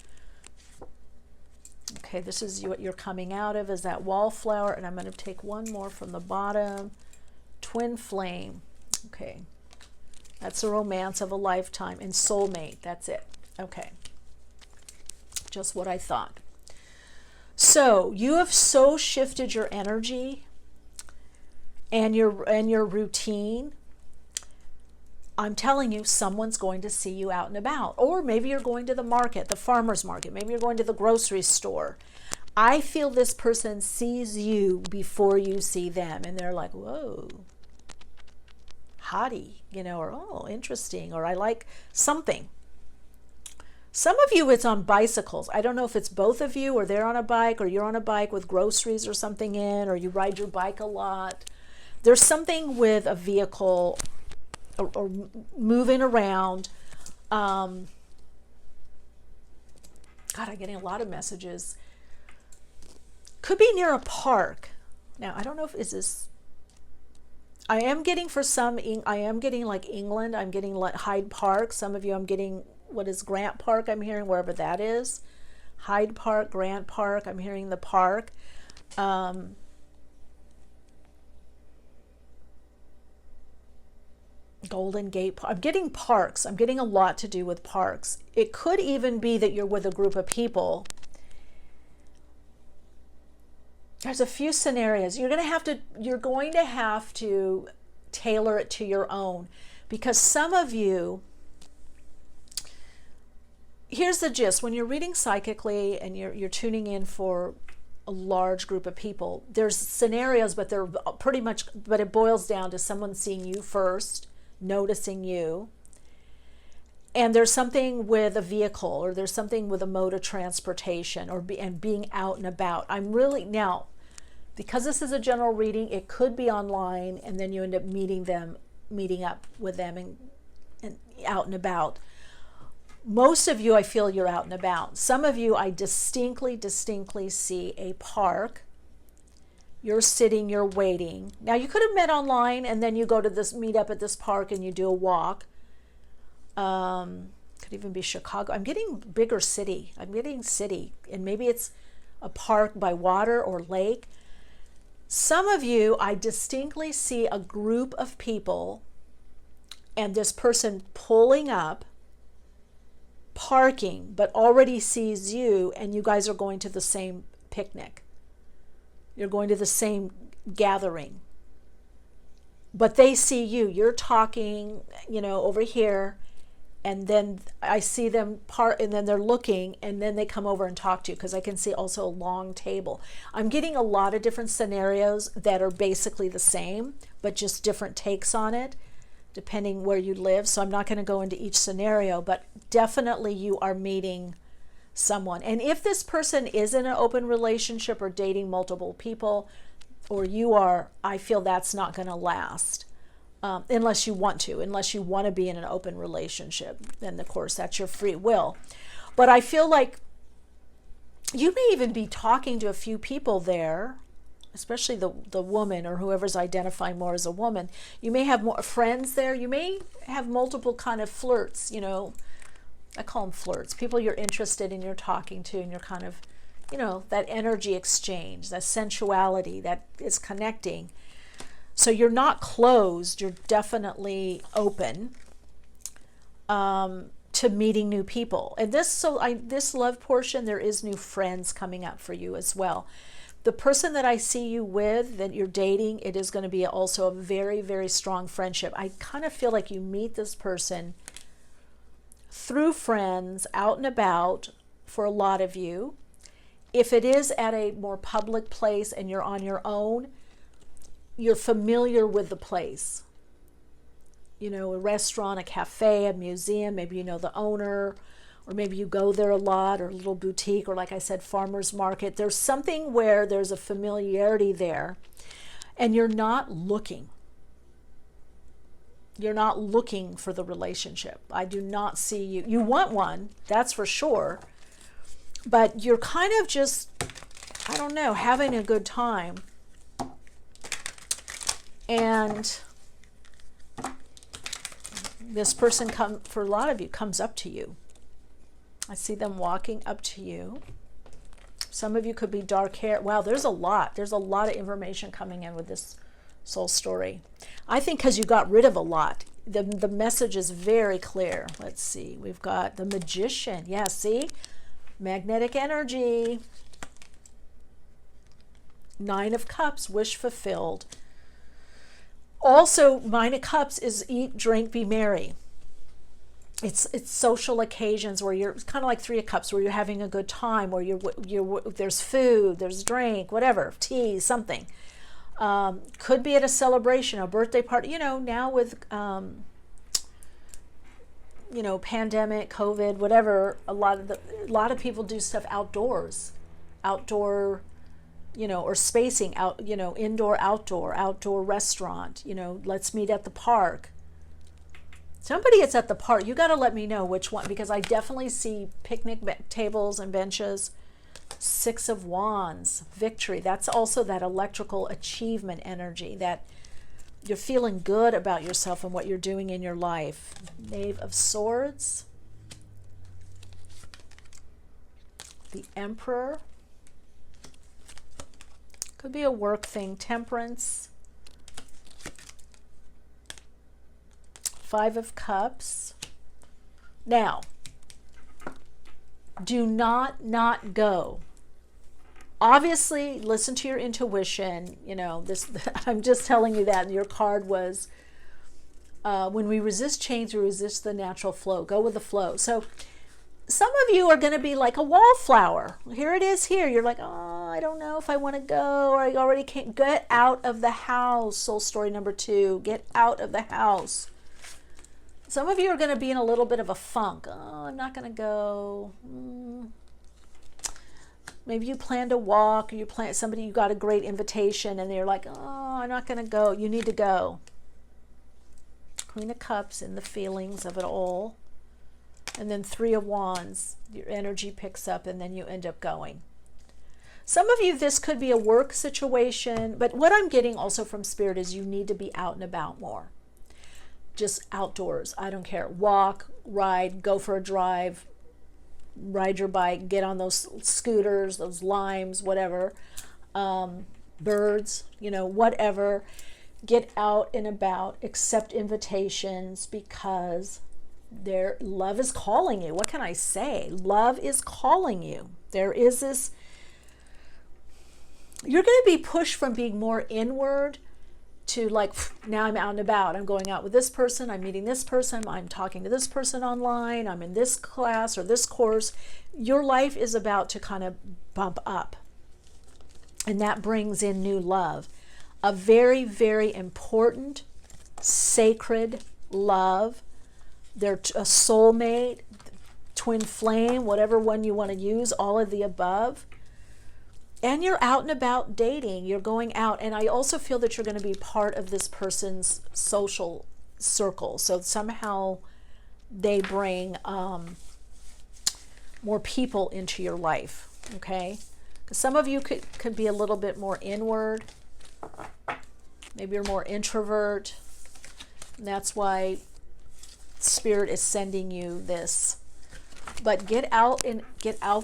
Okay, this is what you're coming out of, is that wallflower. And I'm going to take one more from the bottom. Twin flame. Okay. That's the romance of a lifetime, and soulmate. That's it. Okay. Just what I thought. So you have so shifted your energy and your routine. I'm telling you, someone's going to see you out and about. Or maybe you're going to the market, the farmer's market. Maybe you're going to the grocery store. I feel this person sees you before you see them, and they're like, whoa, hottie, or oh, interesting, or I like something. Some of you, it's on bicycles. I don't know if it's both of you, or they're on a bike, or you're on a bike with groceries or something in, or you ride your bike a lot. There's something with a vehicle or moving around. God, I'm getting a lot of messages. Could be near a park. Now, I don't know if is this. I am getting for some. I am getting like England. I'm getting like Hyde Park. Some of you, I'm getting what is Grant Park. I'm hearing wherever that is. Hyde Park, Grant Park. I'm hearing the park. Golden Gate. I'm getting parks. I'm getting a lot to do with parks. It could even be that you're with a group of people. There's a few scenarios. You're going to have to tailor it to your own, because some of you, here's the gist. When you're reading psychically and you're tuning in for a large group of people, there's scenarios, but they're pretty much, but it boils down to someone seeing you first, noticing you. And there's something with a vehicle, or there's something with a mode of transportation, and being out and about. I'm really, now, because this is a general reading, it could be online, and then you end up meeting up with them and out and about. Most of you, I feel you're out and about. Some of you, I distinctly see a park. You're sitting, you're waiting. Now, you could have met online, and then you go to this, meet up at this park, and you do a walk. Could even be Chicago. I'm getting bigger city. I'm getting city, and maybe it's a park by water or lake. Some of you, I distinctly see a group of people, and this person pulling up, parking, but already sees you, and you guys are going to the same picnic. You're going to the same gathering. But they see you. You're talking, over here, and then I see them part, and then they're looking, and then they come over and talk to you, because I can see also a long table. I'm getting a lot of different scenarios that are basically the same, but just different takes on it, depending where you live. So I'm not going to go into each scenario, but definitely you are meeting someone. And if this person is in an open relationship or dating multiple people, or you are, I feel that's not going to last. Unless you want to be in an open relationship. Then of course that's your free will. But I feel like you may even be talking to a few people there, especially the woman, or whoever's identifying more as a woman. You may have more friends there. You may have multiple kind of flirts, I call them flirts, people you're interested in, you're talking to, and you're kind of, that energy exchange, that sensuality that is connecting. So you're not closed, you're definitely open to meeting new people. And this love portion, there is new friends coming up for you as well. The person that I see you with, that you're dating, it is going to be also a very, very strong friendship. I kind of feel like you meet this person through friends, out and about, for a lot of you. If it is at a more public place and you're on your own, you're familiar with the place. A restaurant, a cafe, a museum, maybe you know the owner, or maybe you go there a lot, or a little boutique, or like I said, farmer's market. There's something where there's a familiarity there, and you're not looking. You're not looking for the relationship. I do not see you. You want one, that's for sure, but you're kind of just, I don't know, having a good time. And this person, for a lot of you, comes up to you. I see them walking up to you. Some of you could be dark hair. Wow, there's a lot of information coming in with this soul story. I think because you got rid of a lot. The message is very clear. Let's see. We've got the Magician. Yeah, see? Magnetic energy. 9 of Cups, wish fulfilled. Also, 9 of Cups is eat, drink, be merry. It's social occasions where it's kind of like 3 of Cups, where you're having a good time, where there's food, there's drink, whatever, tea, something. Could be at a celebration, a birthday party. Now with pandemic, COVID, whatever, a lot of people do stuff outdoors, or spacing out, indoor, outdoor restaurant, let's meet at the park. Somebody is at the park. You got to let me know which one, because I definitely see picnic tables and benches. 6 of Wands, victory. That's also that electrical achievement energy, that you're feeling good about yourself and what you're doing in your life. Knave of Swords, the Emperor. Could be a work thing. Temperance. 5 of Cups. Now, do not go. Obviously, listen to your intuition. I'm just telling you that. Your card was, when we resist change, we resist the natural flow. Go with the flow. So some of you are going to be like a wallflower. Here it is here. You're like, oh, I don't know if I want to go, or I already can't. Get out of the house. Soul story number 2. Get out of the house. Some of you are going to be in a little bit of a funk. Oh, I'm not going to go. Maybe you plan to walk, or you got a great invitation, and they're like, oh, I'm not going to go. You need to go. Queen of Cups, in the feelings of it all. And then 3 of Wands, your energy picks up, and then you end up going. Some of you, this could be a work situation, but what I'm getting also from Spirit is you need to be out and about more. Just outdoors. I don't care. Walk, ride, go for a drive, ride your bike, get on those scooters, those limes, whatever. Birds, whatever. Get out and about, accept invitations, because love is calling you. What can I say? Love is calling you. There is this, you're going to be pushed from being more inward to like, now I'm out and about. I'm going out with this person. I'm meeting this person. I'm talking to this person online. I'm in this class or this course. Your life is about to kind of bump up. And that brings in new love. A very, very important, sacred love. They're a soulmate, twin flame, whatever one you want to use, all of the above. And you're out and about dating. You're going out. And I also feel that you're going to be part of this person's social circle. So somehow they bring more people into your life. Okay? Some of you could be a little bit more inward. Maybe you're more introvert. And that's why Spirit is sending you this. But get out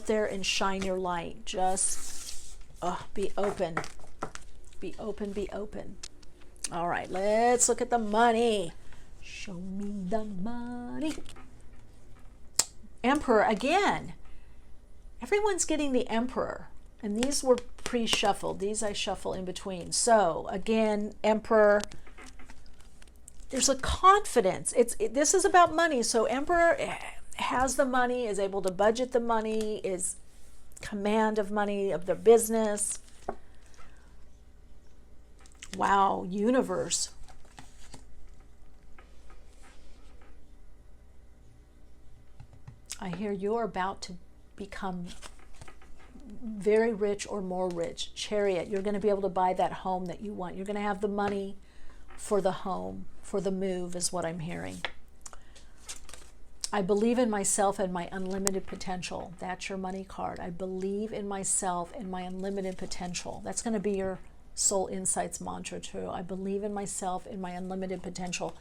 there and shine your light. Just be open. Be open, be open. All right, let's look at the money. Show me the money. Emperor again. Everyone's getting the Emperor. And these were pre-shuffled. These I shuffle in between. So again, Emperor. There's a confidence. This is about money. So Emperor has the money, is able to budget the money, is command of money, of their business. Wow, universe. I hear you're about to become very rich or more rich. Chariot, you're going to be able to buy that home that you want. You're going to have the money for the home, for the move is what I'm hearing. I believe in myself and my unlimited potential. That's your money card. I believe in myself and my unlimited potential. That's going to be your Soul Insights mantra too. I believe in myself and my unlimited potential.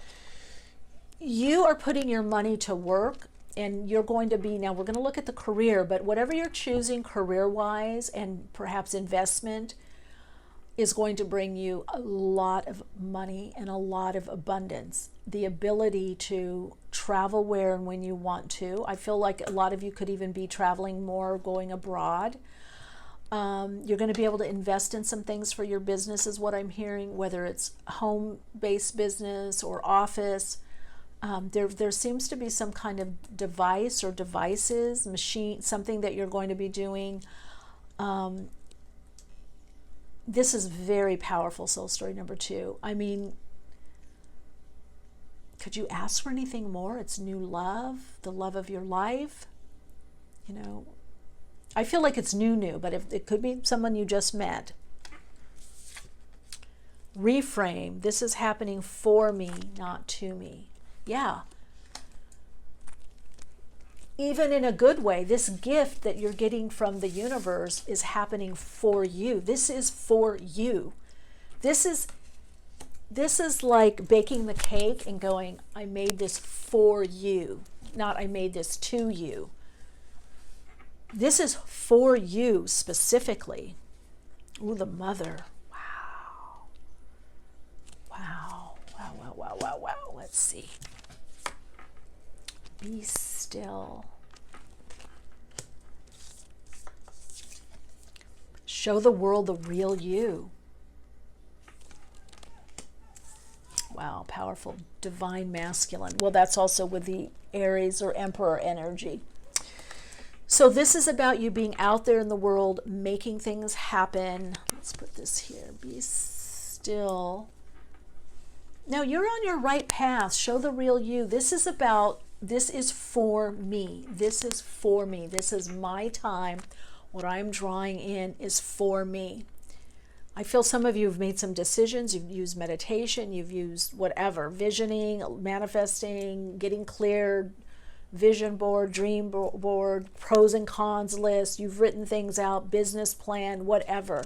You are putting your money to work, and you're going to be, now we're going to look at the career, but whatever you're choosing career-wise and perhaps investment is going to bring you a lot of money and a lot of abundance. The ability to travel where and when you want to. I feel like a lot of you could even be traveling more, going abroad. You're going to be able to invest in some things for your business is what I'm hearing, whether it's home-based business or office. There seems to be some kind of device or devices, machine, something that you're going to be doing. This is very powerful, soul story number 2. I mean, could you ask for anything more? It's new love, the love of your life. You know, I feel like it's new, but if it could be someone you just met. Reframe, this is happening for me, not to me. Yeah. Even in a good way, this gift that you're getting from the universe is happening for you. This is for you. This is like baking the cake and going, I made this for you, not I made this to you. This is for you specifically. Ooh, the Mother. Wow. Wow. Wow, wow, wow, wow, wow. Let's see. Be still. Show the world the real you. Wow, powerful. Divine masculine. Well, that's also with the Aries or Emperor energy. So this is about you being out there in the world, making things happen. Let's put this here. Be still. Now you're on your right path. Show the real you. This is for me. This is for me. This is my time. What I'm drawing in is for me. I feel some of you have made some decisions. You've used meditation. You've used whatever, visioning, manifesting, getting cleared, vision board, dream board, pros and cons list. You've written things out, business plan, whatever.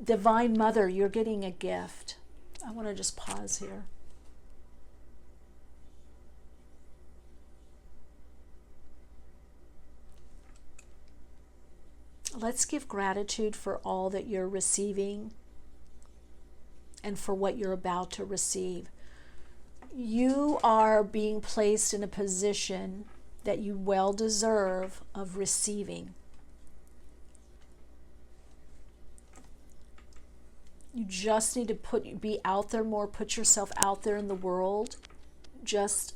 Divine Mother, you're getting a gift. I want to just pause here. Let's give gratitude for all that you're receiving and for what you're about to receive. You are being placed in a position that you well deserve of receiving. You just need to be out there more, put yourself out there in the world. Just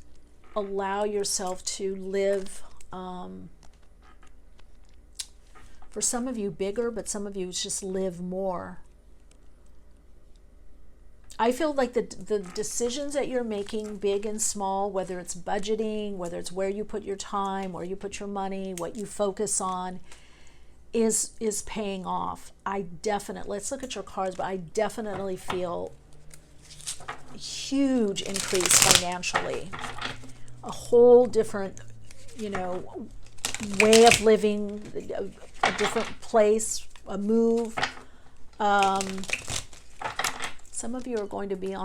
allow yourself to live, for some of you bigger, but some of you just live more. I feel like the decisions that you're making, big and small, whether it's budgeting, whether it's where you put your time, where you put your money, what you focus on, is paying off. Let's look at your cards, but I definitely feel a huge increase financially. A whole different, way of living, a different place, a move. Some of you are going to be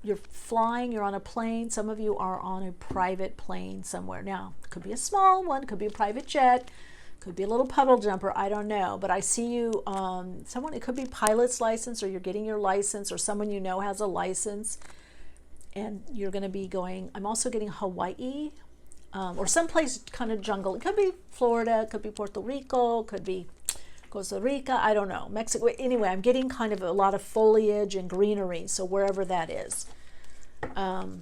you're flying, you're on a plane. Some of you are on a private plane somewhere. Now, it could be a small one, could be a private jet, could be a little puddle jumper, I don't know. But I see you, it could be pilot's license, or you're getting your license, or someone you know has a license. And you're going to be going, I'm also getting Hawaii, or someplace kind of jungle. It could be Florida, it could be Puerto Rico, it could be Costa Rica, I don't know, Mexico. Anyway, I'm getting kind of a lot of foliage and greenery, so wherever that is. Let's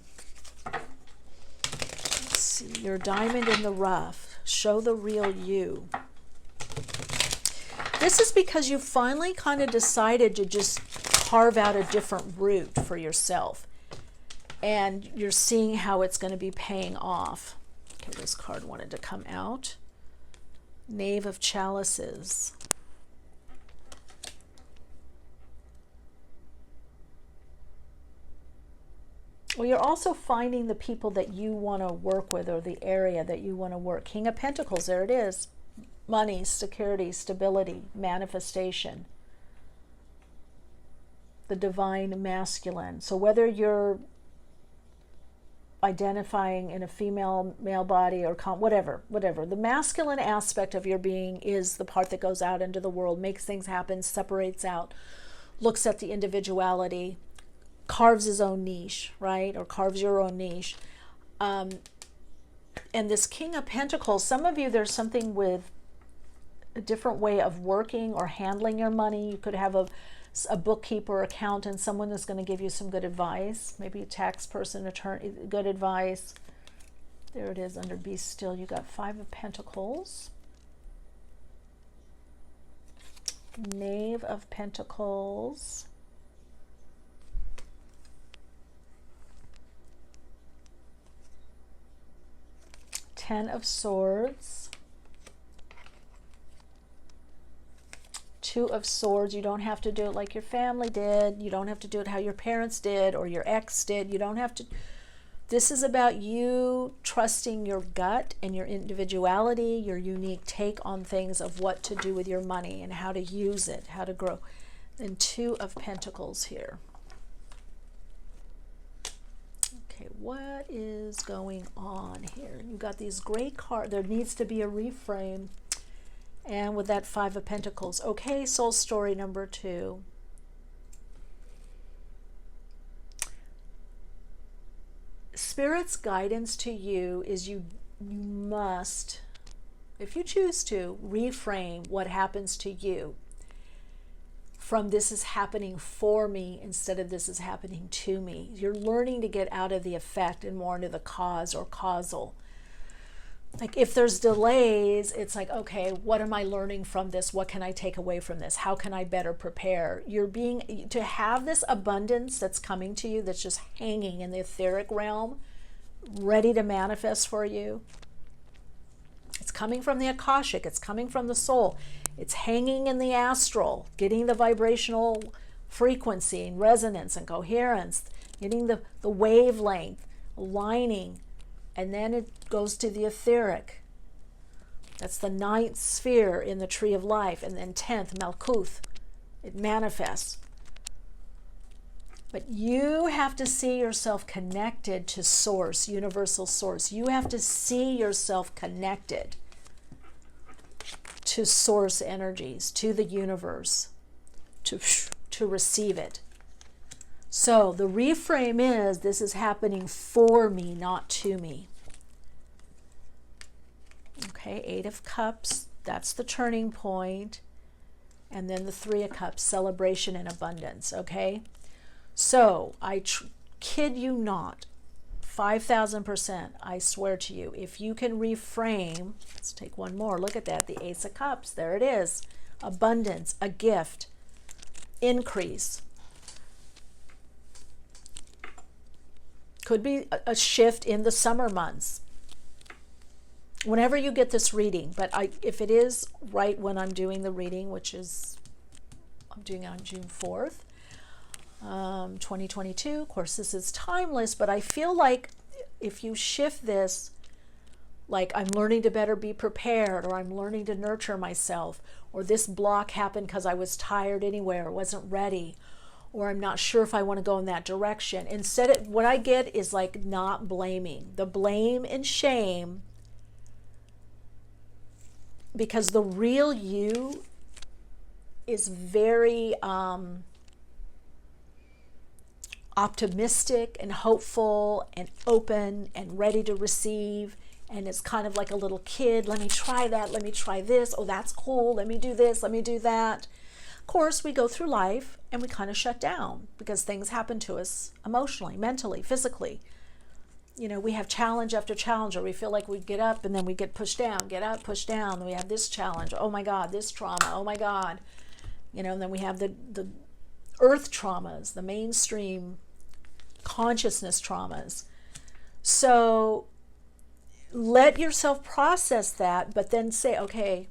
see, your diamond in the rough. Show the real you. This is because you finally kind of decided to just carve out a different route for yourself. And you're seeing how it's going to be paying off. Okay, this card wanted to come out. Knave of Chalices. Well, you're also finding the people that you want to work with, or the area that you want to work. King of Pentacles, there it is. Money, security, stability, manifestation. The divine masculine. So whether you're identifying in a male body, or whatever, the masculine aspect of your being is the part that goes out into the world, makes things happen, separates out, looks at the individuality, carves his own niche, right? Or carves your own niche. And this King of Pentacles, some of you, there's something with a different way of working or handling your money. You could have a bookkeeper, accountant, someone that's going to give you some good advice, maybe a tax person, attorney, good advice. There it is under Be Still. You got 5 of Pentacles. Knave of Pentacles. 10 of Swords. 2 of Swords. You don't have to do it like your family did. You don't have to do it how your parents did or your ex did. You don't have to. This is about you trusting your gut and your individuality, your unique take on things of what to do with your money and how to use it, how to grow. And 2 of Pentacles here. Okay, what is going on here? You got these great cards. There needs to be a reframe. And with that 5 of Pentacles. Okay, soul story number 2. Spirit's guidance to you is you must, if you choose to, reframe what happens to you from this is happening for me instead of this is happening to me. You're learning to get out of the effect and more into the cause or causal. Like if there's delays, it's like, okay, what am I learning from this? What can I take away from this? How can I better prepare? To have this abundance that's coming to you, that's just hanging in the etheric realm, ready to manifest for you. It's coming from the Akashic. It's coming from the soul. It's hanging in the astral, getting the vibrational frequency and resonance and coherence, getting the wavelength, aligning. And then it goes to the etheric. That's the 9th sphere in the tree of life. And then 10th, Malkuth. It manifests. But you have to see yourself connected to source, universal source. You have to see yourself connected to source energies, to the universe, to receive it. So the reframe is, this is happening for me, not to me. Okay, 8 of Cups, that's the turning point. And then the Three of Cups, celebration and abundance, okay? So I kid you not, 5,000%, I swear to you, if you can reframe, let's take one more, look at that, the Ace of Cups, there it is, abundance, a gift, increase. Could be a shift in the summer months. Whenever you get this reading, but if it is right when I'm doing the reading, which is, I'm doing it on June 4th, 2022. Of course, this is timeless, but I feel like if you shift this, like I'm learning to better be prepared, or I'm learning to nurture myself, or this block happened because I was tired anyway, or wasn't ready, or I'm not sure if I want to go in that direction. Instead, what I get is like not blaming. The blame and shame, because the real you is very optimistic and hopeful and open and ready to receive. And it's kind of like a little kid. Let me try that. Let me try this. Oh, that's cool. Let me do this. Let me do that. Of course, we go through life and we kind of shut down because things happen to us emotionally, mentally, physically. You know, we have challenge after challenge, or we feel like we get up and then we get pushed down, get up, pushed down. Then we have this challenge. Oh my God, this trauma. Oh my God. You know, and then we have the earth traumas, the mainstream consciousness traumas. So let yourself process that, but then say, okay,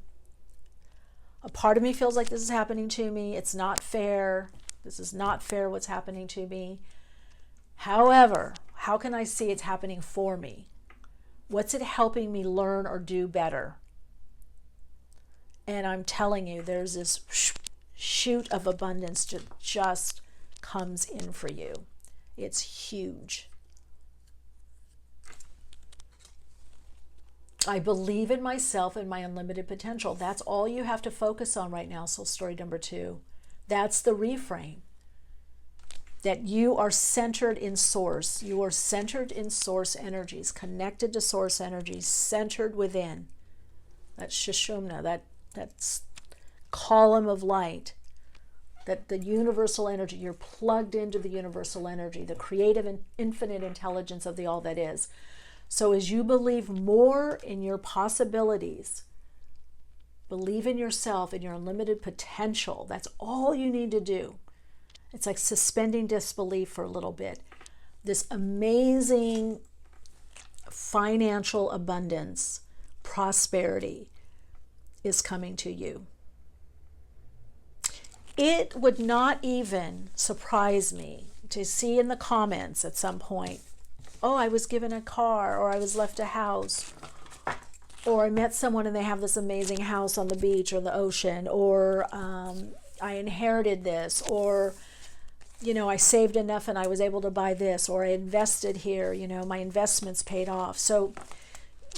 a part of me feels like this is happening to me. It's not fair. This is not fair what's happening to me. However, how can I see it's happening for me? What's it helping me learn or do better? And I'm telling you, there's this shoot of abundance that just comes in for you. It's huge. I believe in myself and my unlimited potential. That's all you have to focus on right now, soul story number 2. That's the reframe. That you are centered in source. You are centered in source energies, connected to source energies, centered within. That's Sushumna, that's column of light. That the universal energy, you're plugged into the universal energy, the creative and infinite intelligence of the all that is. So as you believe more in your possibilities, believe in yourself and your unlimited potential, that's all you need to do. It's like suspending disbelief for a little bit. This amazing financial abundance, prosperity is coming to you. It would not even surprise me to see in the comments at some point, oh, I was given a car, or I was left a house, or I met someone and they have this amazing house on the beach or the ocean, or I inherited this, or, you know, I saved enough and I was able to buy this, or I invested here, you know, my investments paid off. So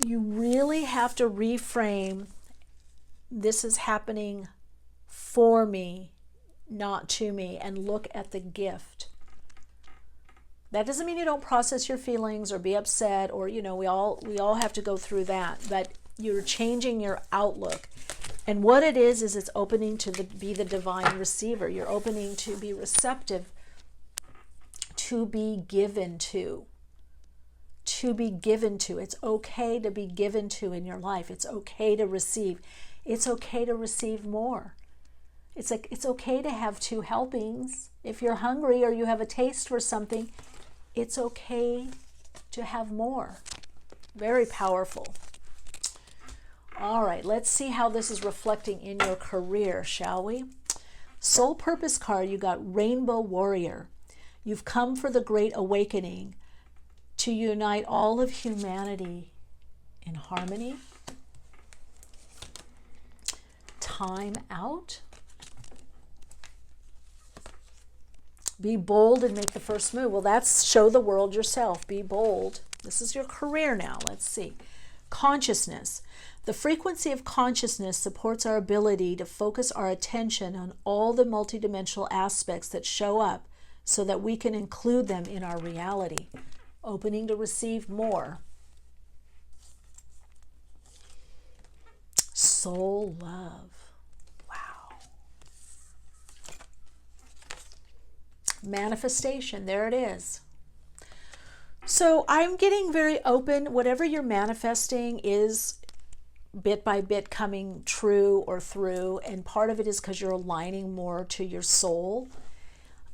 you really have to reframe, this is happening for me, not to me, and look at the gift. That doesn't mean you don't process your feelings or be upset, or, you know, we all have to go through that, but you're changing your outlook. And what it is it's opening to be the divine receiver. You're opening to be receptive, to be given to. To be given to. It's okay to be given to in your life. It's okay to receive. It's okay to receive more. It's like, it's okay to have 2 helpings. If you're hungry or you have a taste for something, it's okay to have more. Very powerful. All right, let's see how this is reflecting in your career, shall we? Soul Purpose card, you got Rainbow Warrior. You've come for the great awakening to unite all of humanity in harmony. Time out. Be bold and make the first move. Well, that's show the world yourself. Be bold. This is your career now. Let's see. Consciousness. The frequency of consciousness supports our ability to focus our attention on all the multidimensional aspects that show up so that we can include them in our reality. Opening to receive more. Soul love. Wow. Manifestation, there it is. So I'm getting very open. Whatever you're manifesting is bit by bit coming true or through, and part of it is because you're aligning more to your soul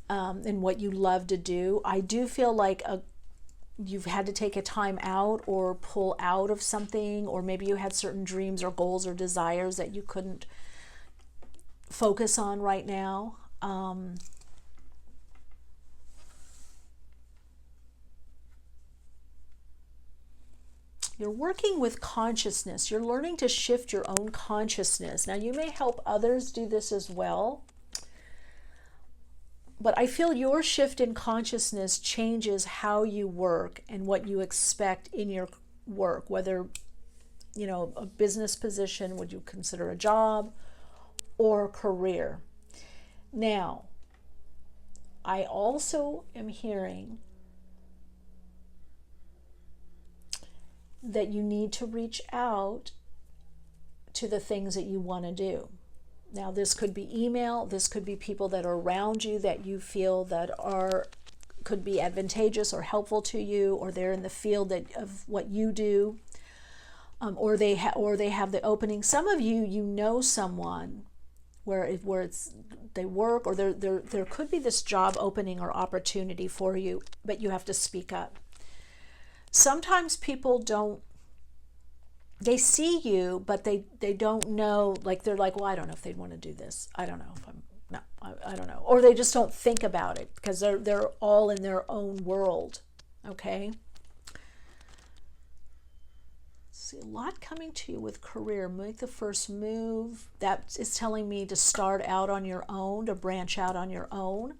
and what you love to do. I do feel like you've had to take a time out or pull out of something, or maybe you had certain dreams or goals or desires that you couldn't focus on right now. You're working with consciousness. You're learning to shift your own consciousness. Now, you may help others do this as well, but I feel your shift in consciousness changes how you work and what you expect in your work, whether, you know, a business position, would you consider a job, or career. Now, I also am hearing that you need to reach out to the things that you want to do. Now, this could be email, this could be people that are around you that you feel that could be advantageous or helpful to you, or they're in the field of what you do, or they have the opening. Some of you, you know someone where they work, or there could be this job opening or opportunity for you, but you have to speak up. Sometimes people they see you, but they don't know, like they're like, well, I don't know if they'd want to do this. I don't know if I don't know. Or they just don't think about it because they're all in their own world, okay? See, a lot coming to you with career. Make the first move. That is telling me to start out on your own, to branch out on your own,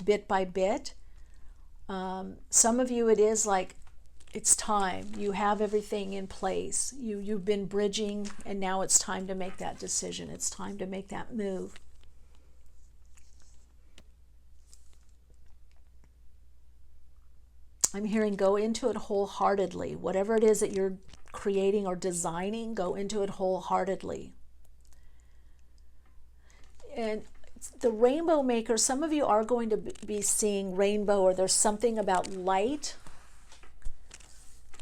bit by bit. Some of you, it is like, it's time. You have everything in place. You've been bridging, and now it's time to make that decision. It's time to make that move. I'm hearing go into it wholeheartedly. Whatever it is that you're creating or designing, go into it wholeheartedly. And the rainbow maker, some of you are going to be seeing rainbow, or there's something about light.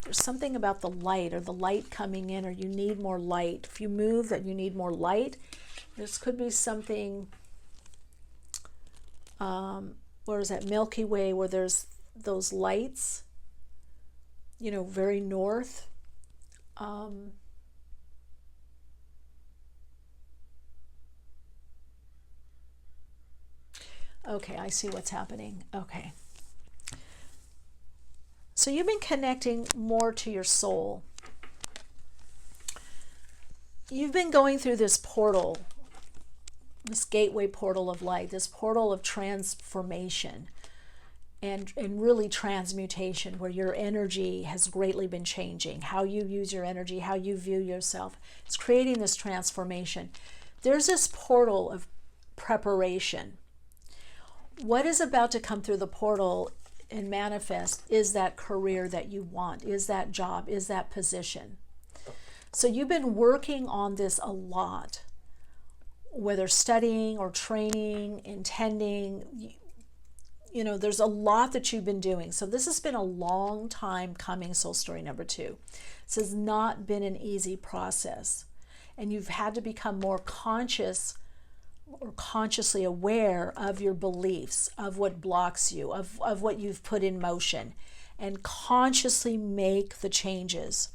There's something about the light, or the light coming in, or you need more light. If you move, that you need more light. This could be something, where is that Milky Way, where there's those lights, you know, very north. Okay, I see what's happening. Okay. So you've been connecting more to your soul. You've been going through this portal, this gateway portal of light, this portal of transformation and really transmutation, where your energy has greatly been changing, how you use your energy, how you view yourself. It's creating this transformation. There's this portal of preparation. What is about to come through the portal and manifest is that career that you want, is that job, is that position. So you've been working on this a lot, whether studying or training, intending, you know, there's a lot that you've been doing. So this has been a long time coming, soul story number 2. This has not been an easy process, and you've had to become more conscious or consciously aware of your beliefs, of what blocks you, of what you've put in motion, and consciously make the changes.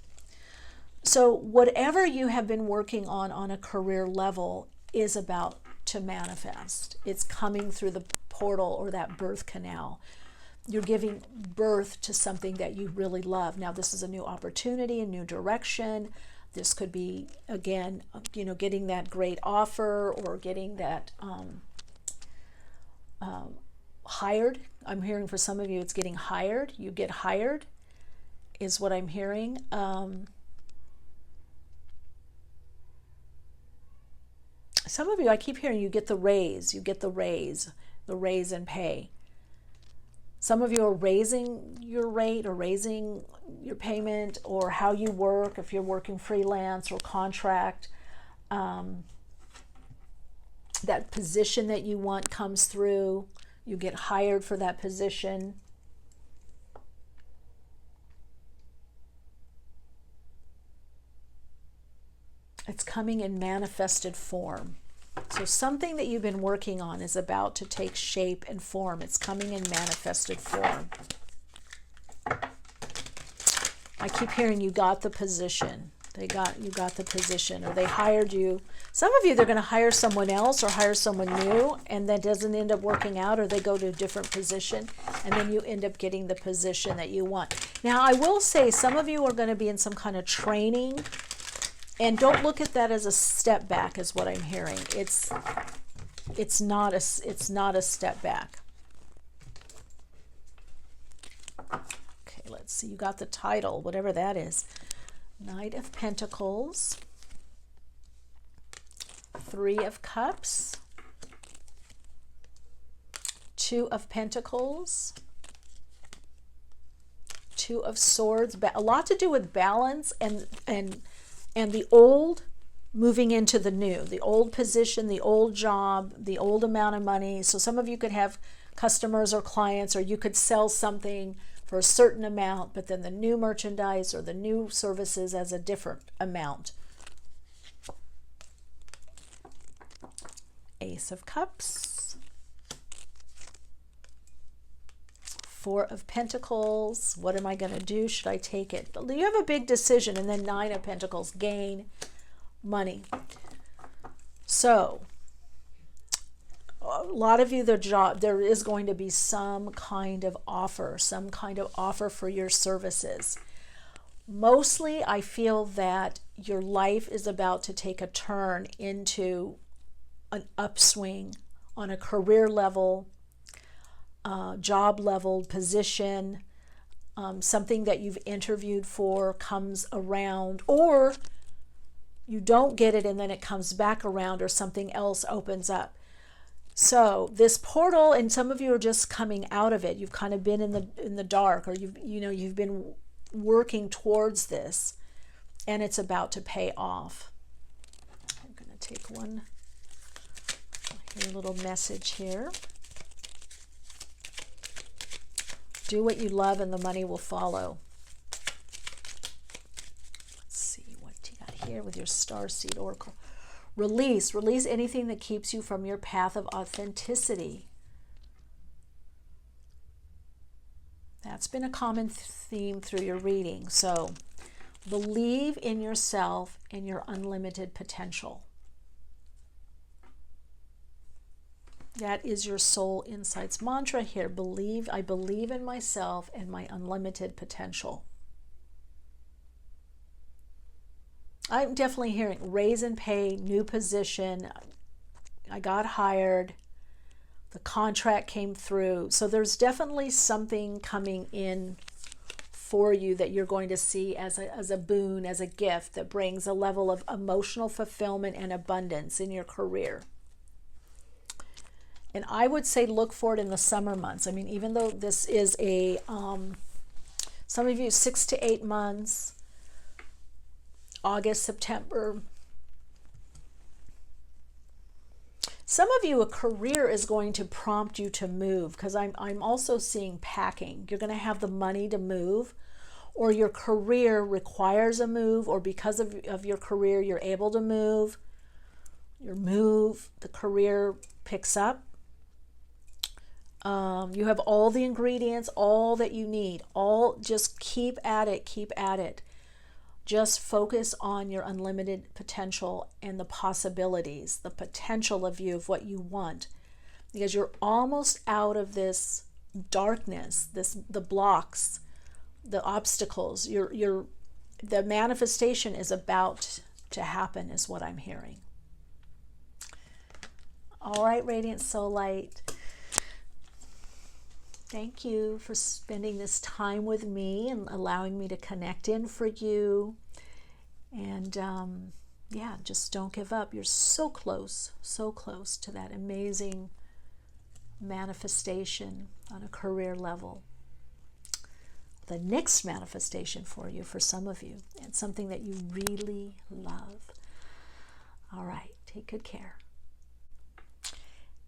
So whatever you have been working on a career level is about to manifest. It's coming through the portal or that birth canal. You're giving birth to something that you really love. Now, this is a new opportunity, a new direction. This could be, again, you know, getting that great offer, or getting that hired. I'm hearing for some of you, it's getting hired. You get hired is what I'm hearing. Some of you, I keep hearing you get the raise. You get the raise in pay. Some of you are raising your rate or raising your payment, or how you work, if you're working freelance or contract. That position that you want comes through. You get hired for that position. It's coming in manifested form. So something that you've been working on is about to take shape and form. It's coming in manifested form. I keep hearing you got the position. You got the position, or they hired you. Some of you, they're going to hire someone else or hire someone new, and that doesn't end up working out, or they go to a different position, and then you end up getting the position that you want. Now, I will say some of you are going to be in some kind of training, and don't look at that as a step back, is what I'm hearing. It's not a step back. Okay, let's see. You got the title, whatever that is. Knight of Pentacles, Three of Cups, Two of Pentacles, Two of Swords. A lot to do with balance and the old moving into the new, the old position, the old job, the old amount of money. So some of you could have customers or clients, or you could sell something for a certain amount, but then the new merchandise or the new services as a different amount. Ace of Cups, Four of Pentacles. What am I going to do? Should I take it? But you have a big decision. And then Nine of Pentacles, gain money. So a lot of you, there is going to be some kind of offer for your services. Mostly, I feel that your life is about to take a turn into an upswing on a career level, job level, position. Something that you've interviewed for comes around, or you don't get it and then it comes back around, or something else opens up. So this portal, and some of you are just coming out of it. You've kind of been in the dark, or you've been working towards this, and it's about to pay off. I'm going to take one. A little message here. Do what you love, and the money will follow. Let's see what you got here with your Starseed Oracle. Release anything that keeps you from your path of authenticity. That's been a common theme through your reading. So believe in yourself and your unlimited potential. That is your soul insights mantra here. I believe in myself and my unlimited potential. I'm definitely hearing raise in pay, new position. I got hired. The contract came through. So there's definitely something coming in for you that you're going to see as a boon, as a gift that brings a level of emotional fulfillment and abundance in your career. And I would say look for it in the summer months. I mean, even though this is some of you 6 to 8 months, August, September. Some of you, a career is going to prompt you to move, because I'm also seeing packing. You're going to have the money to move, or your career requires a move, or because of your career, you're able to move. The career picks up. You have all the ingredients, all that you need. Just keep at it. Just focus on your unlimited potential and the possibilities, the potential of you, of what you want. Because you're almost out of this darkness, the blocks, the obstacles. The manifestation is about to happen, is what I'm hearing. All right, Radiant Soul Light. Thank you for spending this time with me and allowing me to connect in for you. And yeah, just don't give up. You're so close to that amazing manifestation on a career level. The next manifestation for you, for some of you, and something that you really love. All right, take good care.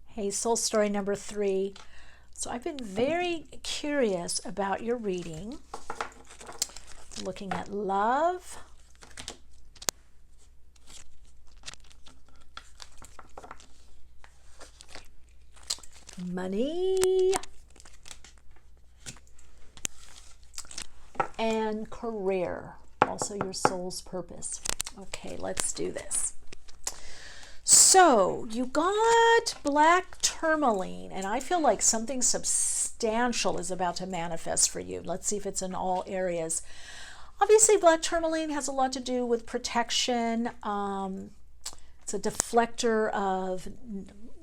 Hey, soul story number 3. So I've been very curious about your reading, looking at love, money, and career, also your soul's purpose. Okay, let's do this. So you got black tourmaline, and I feel like something substantial is about to manifest for you. Let's see if it's in all areas. Obviously, black tourmaline has a lot to do with protection. It's a deflector of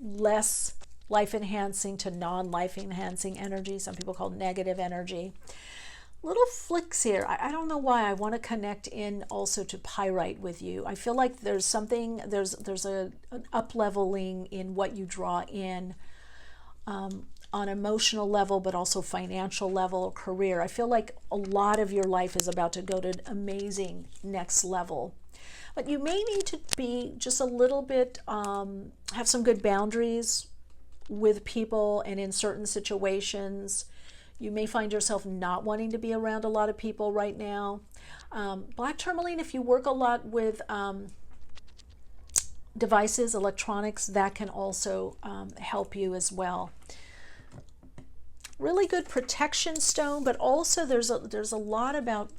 less life-enhancing to non-life-enhancing energy. Some people call it negative energy. Little flicks here. I don't know why I want to connect in also to pyrite with you. I feel like there's something, there's an up-leveling in what you draw in on emotional level, but also financial level or career. I feel like a lot of your life is about to go to an amazing next level. But you may need to be just a little bit, have some good boundaries with people and in certain situations. You may find yourself not wanting to be around a lot of people right now. Black tourmaline, if you work a lot with devices, electronics, that can also help you as well. Really good protection stone, but also there's a lot about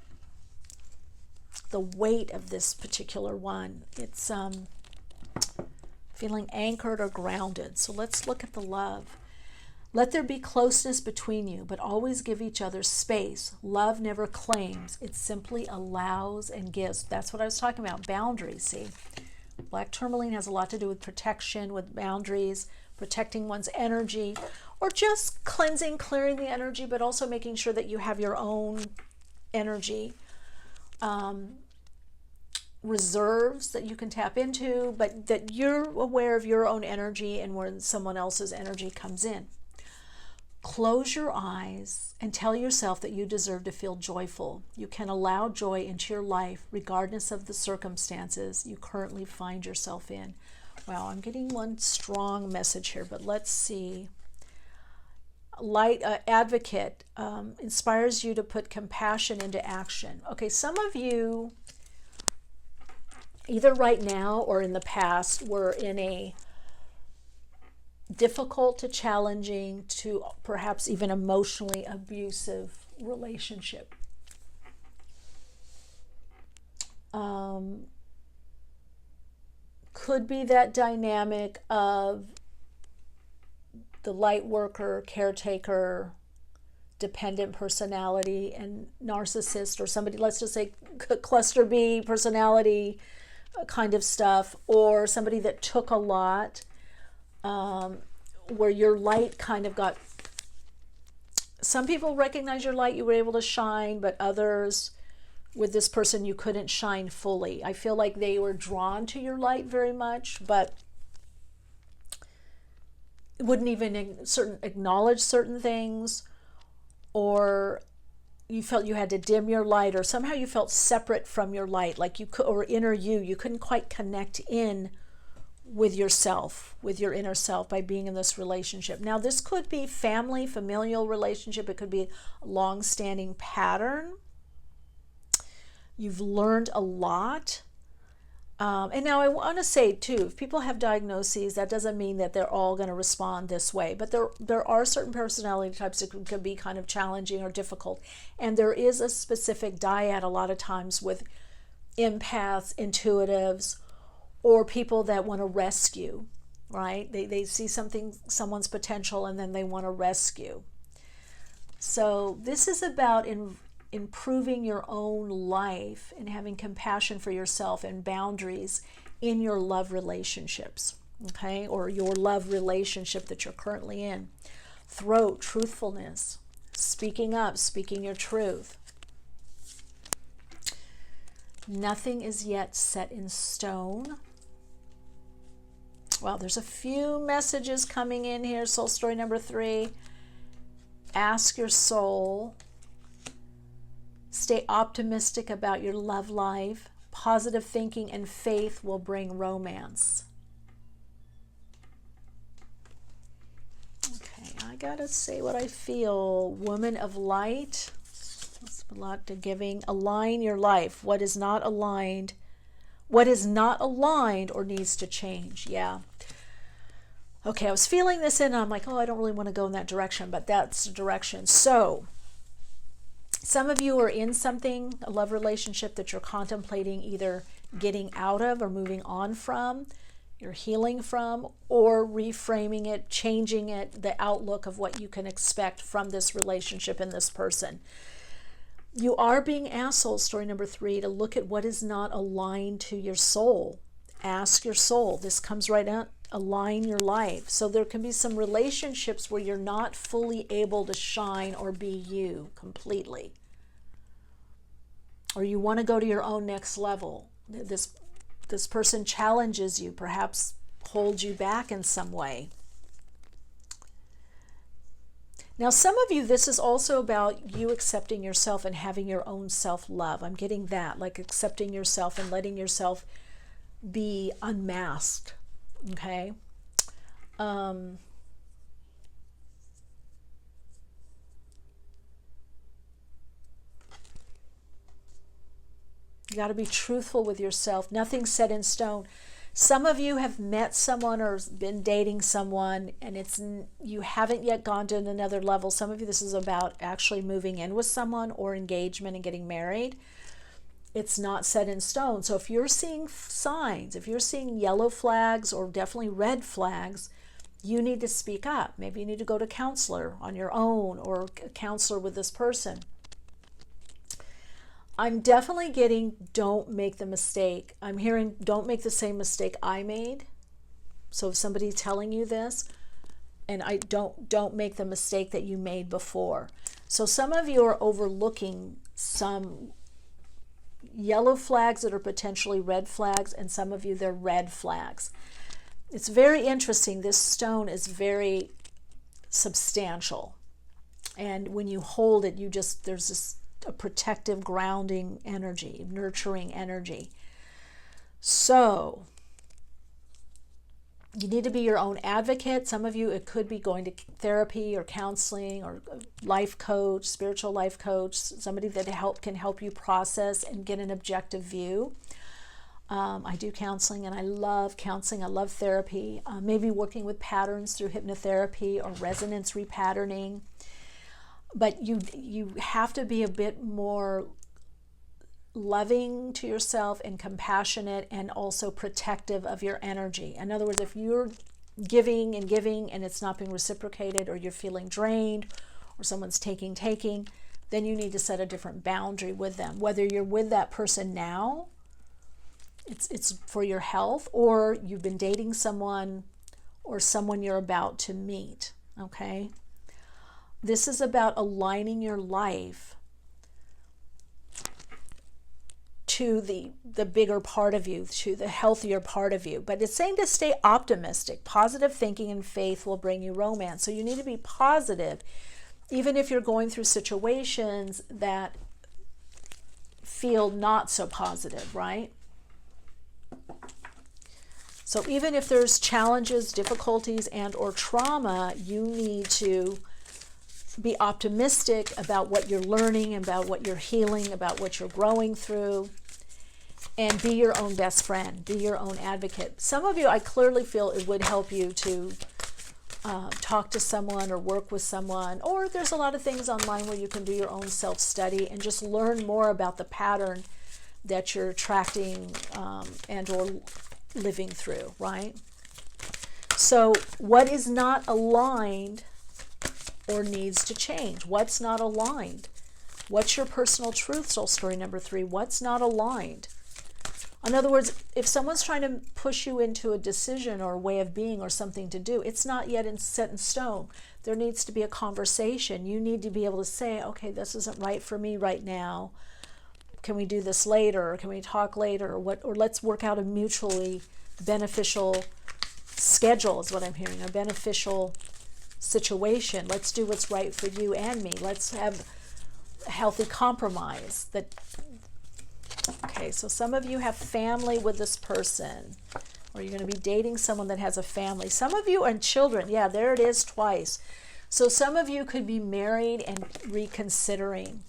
the weight of this particular one. It's feeling anchored or grounded. So let's look at the love. Let there be closeness between you, but always give each other space. Love never claims. It simply allows and gives. That's what I was talking about, boundaries, see? Black tourmaline has a lot to do with protection, with boundaries, protecting one's energy, or just cleansing, clearing the energy, but also making sure that you have your own energy reserves that you can tap into, but that you're aware of your own energy and when someone else's energy comes in. Close your eyes and tell yourself that you deserve to feel joyful. You can allow joy into your life regardless of the circumstances you currently find yourself in. Wow, I'm getting one strong message here, but let's see. Light advocate inspires you to put compassion into action. Okay, some of you, either right now or in the past, were in a difficult to challenging to perhaps even emotionally abusive relationship. Could be that dynamic of the light worker, caretaker, dependent personality, and narcissist, or somebody, let's just say cluster B personality kind of stuff, or somebody that took a lot, where your light kind of got, some people recognize your light, you were able to shine, but others, with this person, you couldn't shine fully. I feel like they were drawn to your light very much, but wouldn't even acknowledge certain things, or you felt you had to dim your light, or somehow you felt separate from your light, like you could, or inner you couldn't quite connect in with yourself, with your inner self, by being in this relationship. Now, this could be family, familial relationship. It could be a long-standing pattern. You've learned a lot. And now I want to say too, if people have diagnoses, that doesn't mean that they're all going to respond this way, but there are certain personality types that can be kind of challenging or difficult. And there is a specific dyad a lot of times with empaths, intuitives, or people that want to rescue, right? They see someone's potential, and then they want to rescue. So this is about improving your own life and having compassion for yourself and boundaries in your love relationships, okay? Or your love relationship that you're currently in. Throat, truthfulness, speaking up, speaking your truth. Nothing is yet set in stone. Well, there's a few messages coming in here. Soul story number 3. Ask your soul. Stay optimistic about your love life. Positive thinking and faith will bring romance. Okay, I gotta say what I feel. Woman of light. That's a lot to giving. Align your life. What is not aligned? What is not aligned or needs to change? Yeah. Okay, I was feeling this in, and I'm like, oh, I don't really want to go in that direction, but that's the direction. So, some of you are in something, a love relationship that you're contemplating either getting out of or moving on from, you're healing from, or reframing it, changing it, the outlook of what you can expect from this relationship and this person. You are being asked, soul story number 3, to look at what is not aligned to your soul. Ask your soul. This comes right out. Align your life. So there can be some relationships where you're not fully able to shine or be you completely. Or you want to go to your own next level. This person challenges you, perhaps holds you back in some way. Now, some of you, this is also about you accepting yourself and having your own self-love. I'm getting that, like accepting yourself and letting yourself be unmasked. Okay. You got to be truthful with yourself. Nothing's set in stone. Some of you have met someone or been dating someone, and you haven't yet gone to another level. Some of you, this is about actually moving in with someone or engagement and getting married. It's not set in stone. So if you're seeing signs, if you're seeing yellow flags or definitely red flags, you need to speak up. Maybe you need to go to a counselor on your own or a counselor with this person. I'm definitely getting, don't make the mistake. I'm hearing, don't make the same mistake I made. So if somebody's telling you this, and don't make the mistake that you made before. So some of you are overlooking some yellow flags that are potentially red flags, and some of you, they're red flags. It's very interesting. This stone is very substantial. And when you hold it, there's this a protective, grounding energy, nurturing energy. So you need to be your own advocate. Some of you, it could be going to therapy or counseling or life coach, spiritual life coach, somebody that can help you process and get an objective view. I do counseling, and I love counseling. I love therapy. Maybe working with patterns through hypnotherapy or resonance repatterning. But you have to be a bit more loving to yourself and compassionate and also protective of your energy. In other words, if you're giving and it's not being reciprocated, or you're feeling drained, or someone's taking, then you need to set a different boundary with them. Whether you're with that person now, it's for your health, or you've been dating someone or someone you're about to meet, okay? This is about aligning your life to the bigger part of you, to the healthier part of you. But it's saying to stay optimistic. Positive thinking and faith will bring you romance. So you need to be positive, even if you're going through situations that feel not so positive, right? So even if there's challenges, difficulties, and or trauma, you need to be optimistic about what you're learning, about what you're healing, about what you're growing through, and be your own best friend, be your own advocate. Some of you, I clearly feel it would help you to talk to someone or work with someone, or there's a lot of things online where you can do your own self-study and just learn more about the pattern that you're attracting and or living through, right? So what is not aligned or needs to change? What's not aligned? What's your personal truth, soul story number 3? What's not aligned? In other words, if someone's trying to push you into a decision or a way of being or something to do, it's not yet set in stone. There needs to be a conversation. You need to be able to say, okay, this isn't right for me right now. Can we do this later? Or can we talk later? Or let's work out a mutually beneficial schedule is what I'm hearing, a beneficial situation. Let's do what's right for you and me. Let's have a healthy compromise. Okay, so some of you have family with this person, or you're going to be dating someone that has a family. Some of you are children. Yeah, there it is twice. So some of you could be married and reconsidering.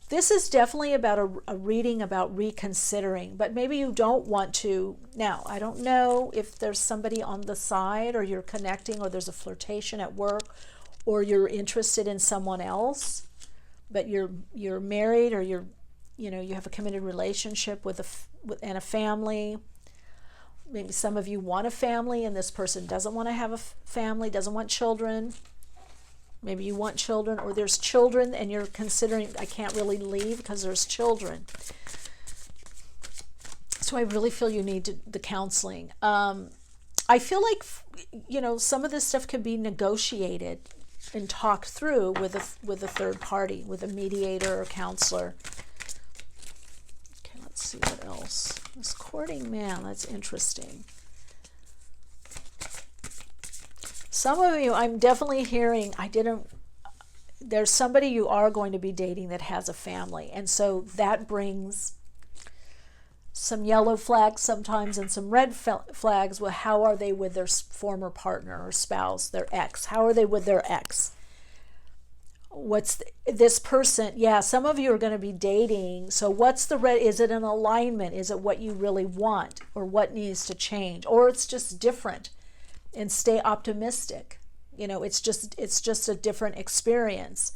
This is definitely about a reading about reconsidering, but maybe you don't want to. Now, I don't know if there's somebody on the side, or you're connecting, or there's a flirtation at work, or you're interested in someone else, but you're married, or you have a committed relationship with and a family. Maybe some of you want a family and this person doesn't want to have a family, doesn't want children. Maybe you want children, or there's children and you're considering, I can't really leave because there's children. So I really feel you need the counseling. I feel like, some of this stuff could be negotiated and talked through with a third party, with a mediator or counselor. Okay, let's see what else. This courting man, that's interesting. Some of you, I'm definitely hearing, there's somebody you are going to be dating that has a family. And so that brings some yellow flags sometimes and some red flags. Well, how are they with their former partner or spouse, their ex? How are they with their ex? This person? Yeah, some of you are going to be dating. So what's the red? Is it an alignment? Is it what you really want, or what needs to change? Or it's just different, and stay optimistic. It's just a different experience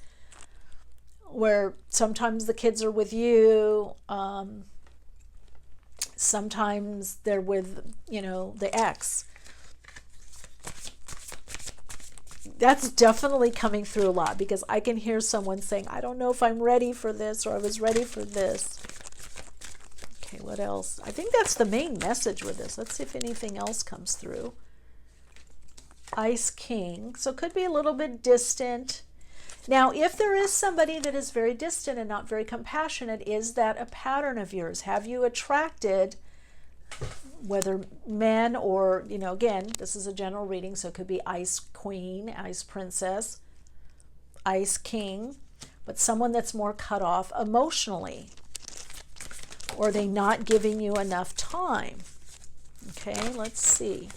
where sometimes the kids are with you. Sometimes they're with, the ex. That's definitely coming through a lot, because I can hear someone saying, I don't know if I'm ready for this, or I was ready for this. Okay, what else? I think that's the main message with this. Let's see if anything else comes through. Ice King. So it could be a little bit distant. Now, if there is somebody that is very distant and not very compassionate, is that a pattern of yours? Have you attracted, whether men or, again, this is a general reading, so it could be Ice Queen, Ice Princess, Ice King, but someone that's more cut off emotionally, or are they not giving you enough time? Okay, let's see.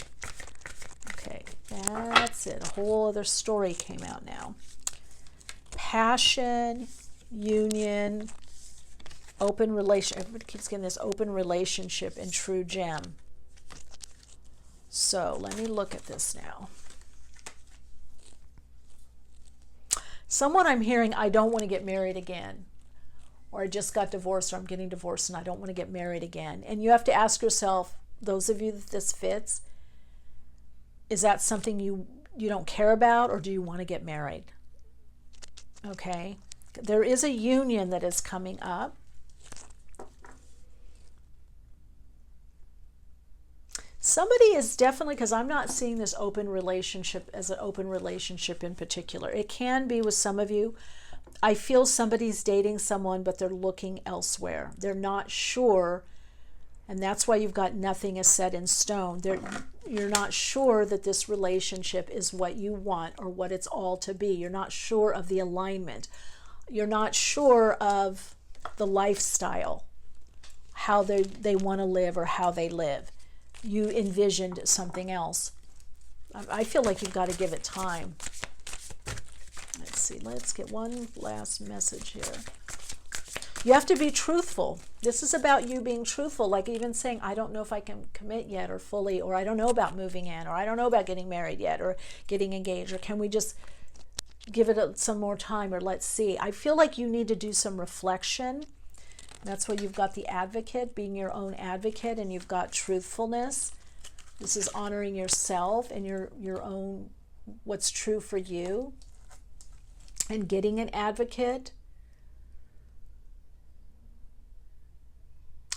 Okay, that's it. A whole other story came out now. Passion, union, open relation. Everybody keeps getting this open relationship and true gem. So let me look at this now. Someone I'm hearing, I don't want to get married again. Or I just got divorced, or I'm getting divorced and I don't want to get married again. And you have to ask yourself, those of you that this fits, is that something you don't care about, or do you want to get married? Okay. There is a union that is coming up. Somebody is definitely, because I'm not seeing this open relationship as an open relationship in particular. It can be with some of you. I feel somebody's dating someone, but they're looking elsewhere. They're not sure, and that's why you've got nothing is set in stone. You're not sure that this relationship is what you want or what it's all to be. You're not sure of the alignment. You're not sure of the lifestyle, how they want to live or how they live. You envisioned something else. I feel like you've got to give it time. Let's see. Let's get one last message here. You have to be truthful. This is about you being truthful, like even saying, I don't know if I can commit yet or fully, or I don't know about moving in, or I don't know about getting married yet, or getting engaged, or can we just give it some more time, or let's see. I feel like you need to do some reflection. That's why you've got the advocate, being your own advocate, and you've got truthfulness. This is honoring yourself and your own, what's true for you, and getting an advocate.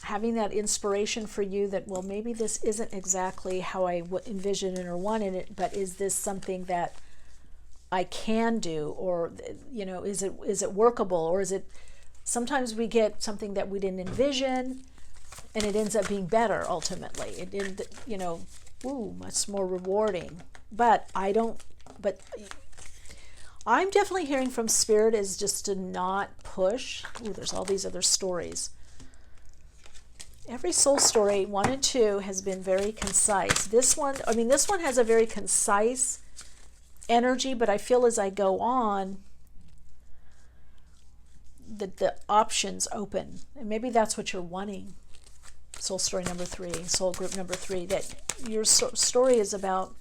Having that inspiration for you that, well, maybe this isn't exactly how I envisioned it or wanted it, but is this something that I can do? Or, is it workable? Or is it, sometimes we get something that we didn't envision and it ends up being better ultimately. It didn't, much more rewarding. But I'm definitely hearing from Spirit is just to not push. There's all these other stories. Every soul story, 1 and 2, has been very concise. This one has a very concise energy, but I feel as I go on that the options open. And maybe that's what you're wanting. Soul story number 3, soul group number 3, that your story is about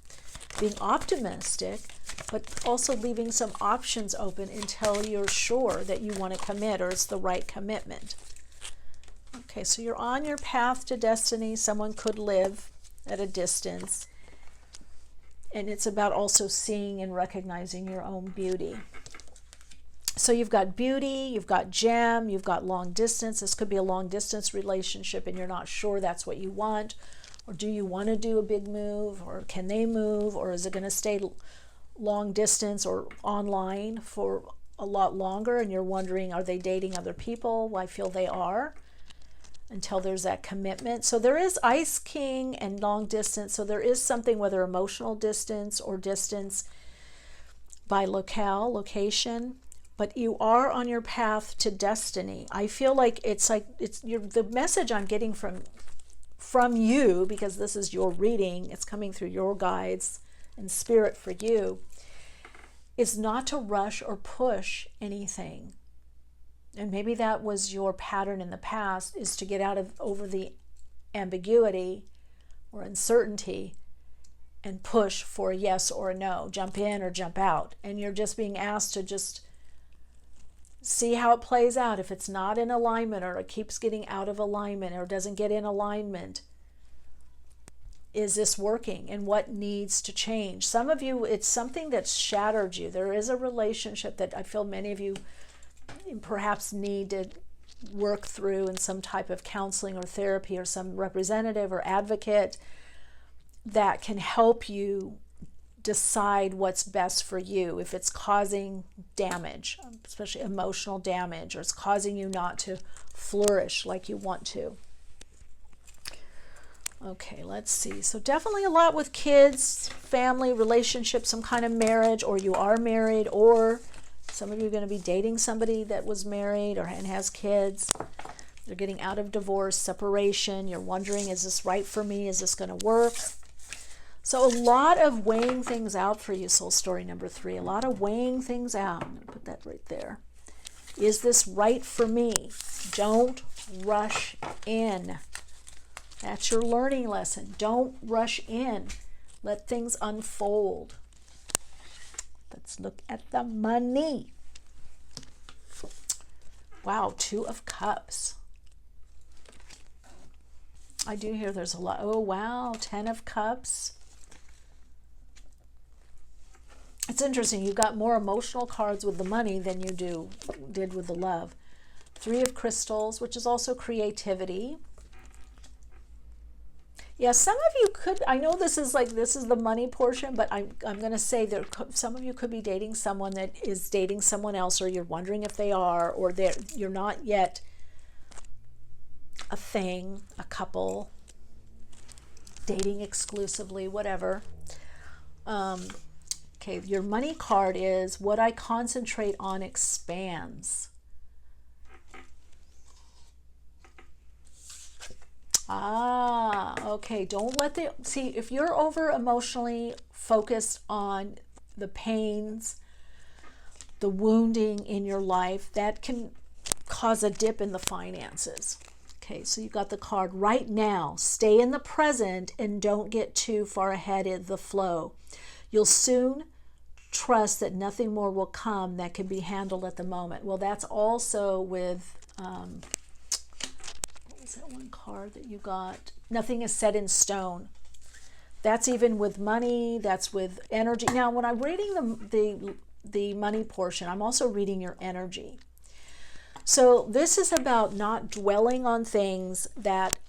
being optimistic, but also leaving some options open until you're sure that you want to commit or it's the right commitment. Okay, so you're on your path to destiny. Someone could live at a distance. And it's about also seeing and recognizing your own beauty. So you've got beauty, you've got gem, you've got long distance. This could be a long distance relationship and you're not sure that's what you want. Or do you want to do a big move? Or can they move? Or is it going to stay long distance or online for a lot longer? And you're wondering, are they dating other people? Well, I feel they are, until there's that commitment. So there is Ice King and long distance. So there is something, whether emotional distance or distance by location, but you are on your path to destiny. I feel like it's the message I'm getting from you, because this is your reading, it's coming through your guides and spirit for you, is not to rush or push anything. And maybe that was your pattern in the past, is to get over the ambiguity or uncertainty and push for a yes or a no, jump in or jump out. And you're just being asked to just see how it plays out. If it's not in alignment, or it keeps getting out of alignment, or doesn't get in alignment, is this working? And what needs to change? Some of you, it's something that's shattered you. There is a relationship that I feel many of you perhaps need to work through in some type of counseling or therapy, or some representative or advocate that can help you decide what's best for you. If it's causing damage, especially emotional damage, or it's causing you not to flourish like you want to. Okay, let's see. So definitely a lot with kids, family, relationships, some kind of marriage, or you are married, or some of you are going to be dating somebody that was married and has kids. You're getting out of divorce, separation. You're wondering, is this right for me? Is this going to work? So a lot of weighing things out for you, soul story number 3. A lot of weighing things out. I'm going to put that right there. Is this right for me? Don't rush in. That's your learning lesson. Don't rush in. Let things unfold. Let's look at the money. Wow, 2 of Cups. I do hear there's a lot. Oh, wow, 10 of Cups. It's interesting. You've got more emotional cards with the money than you did with the love. 3 of Crystals, which is also creativity. Yeah, some of you could, I know this is the money portion, but I'm going to say that some of you could be dating someone that is dating someone else, or you're wondering if they are, or you're not yet a thing, a couple, dating exclusively, whatever. Okay, your money card is, what I concentrate on expands. Okay, don't let see, if you're over emotionally focused on the pains, the wounding in your life, that can cause a dip in the finances. Okay, so you got the card right now. Stay in the present and don't get too far ahead of the flow. You'll soon trust that nothing more will come that can be handled at the moment. Well, that's also with that one card that you got? Nothing is set in stone. That's even with money. That's with energy. Now, when I'm reading the money portion, I'm also reading your energy. So this is about not dwelling on things that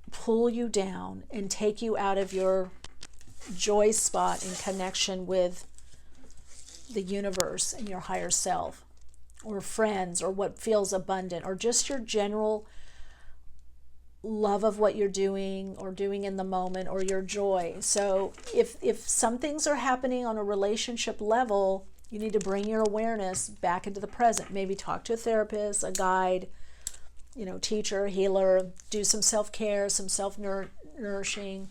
pull you down and take you out of your joy spot in connection with the universe and your higher self, or friends, or what feels abundant, or just your general love of what you're doing or doing in the moment, or your joy. So if some things are happening on a relationship level, you need to bring your awareness back into the present. Maybe talk to a therapist, a guide, teacher, healer, do some self-care, some self-nourishing.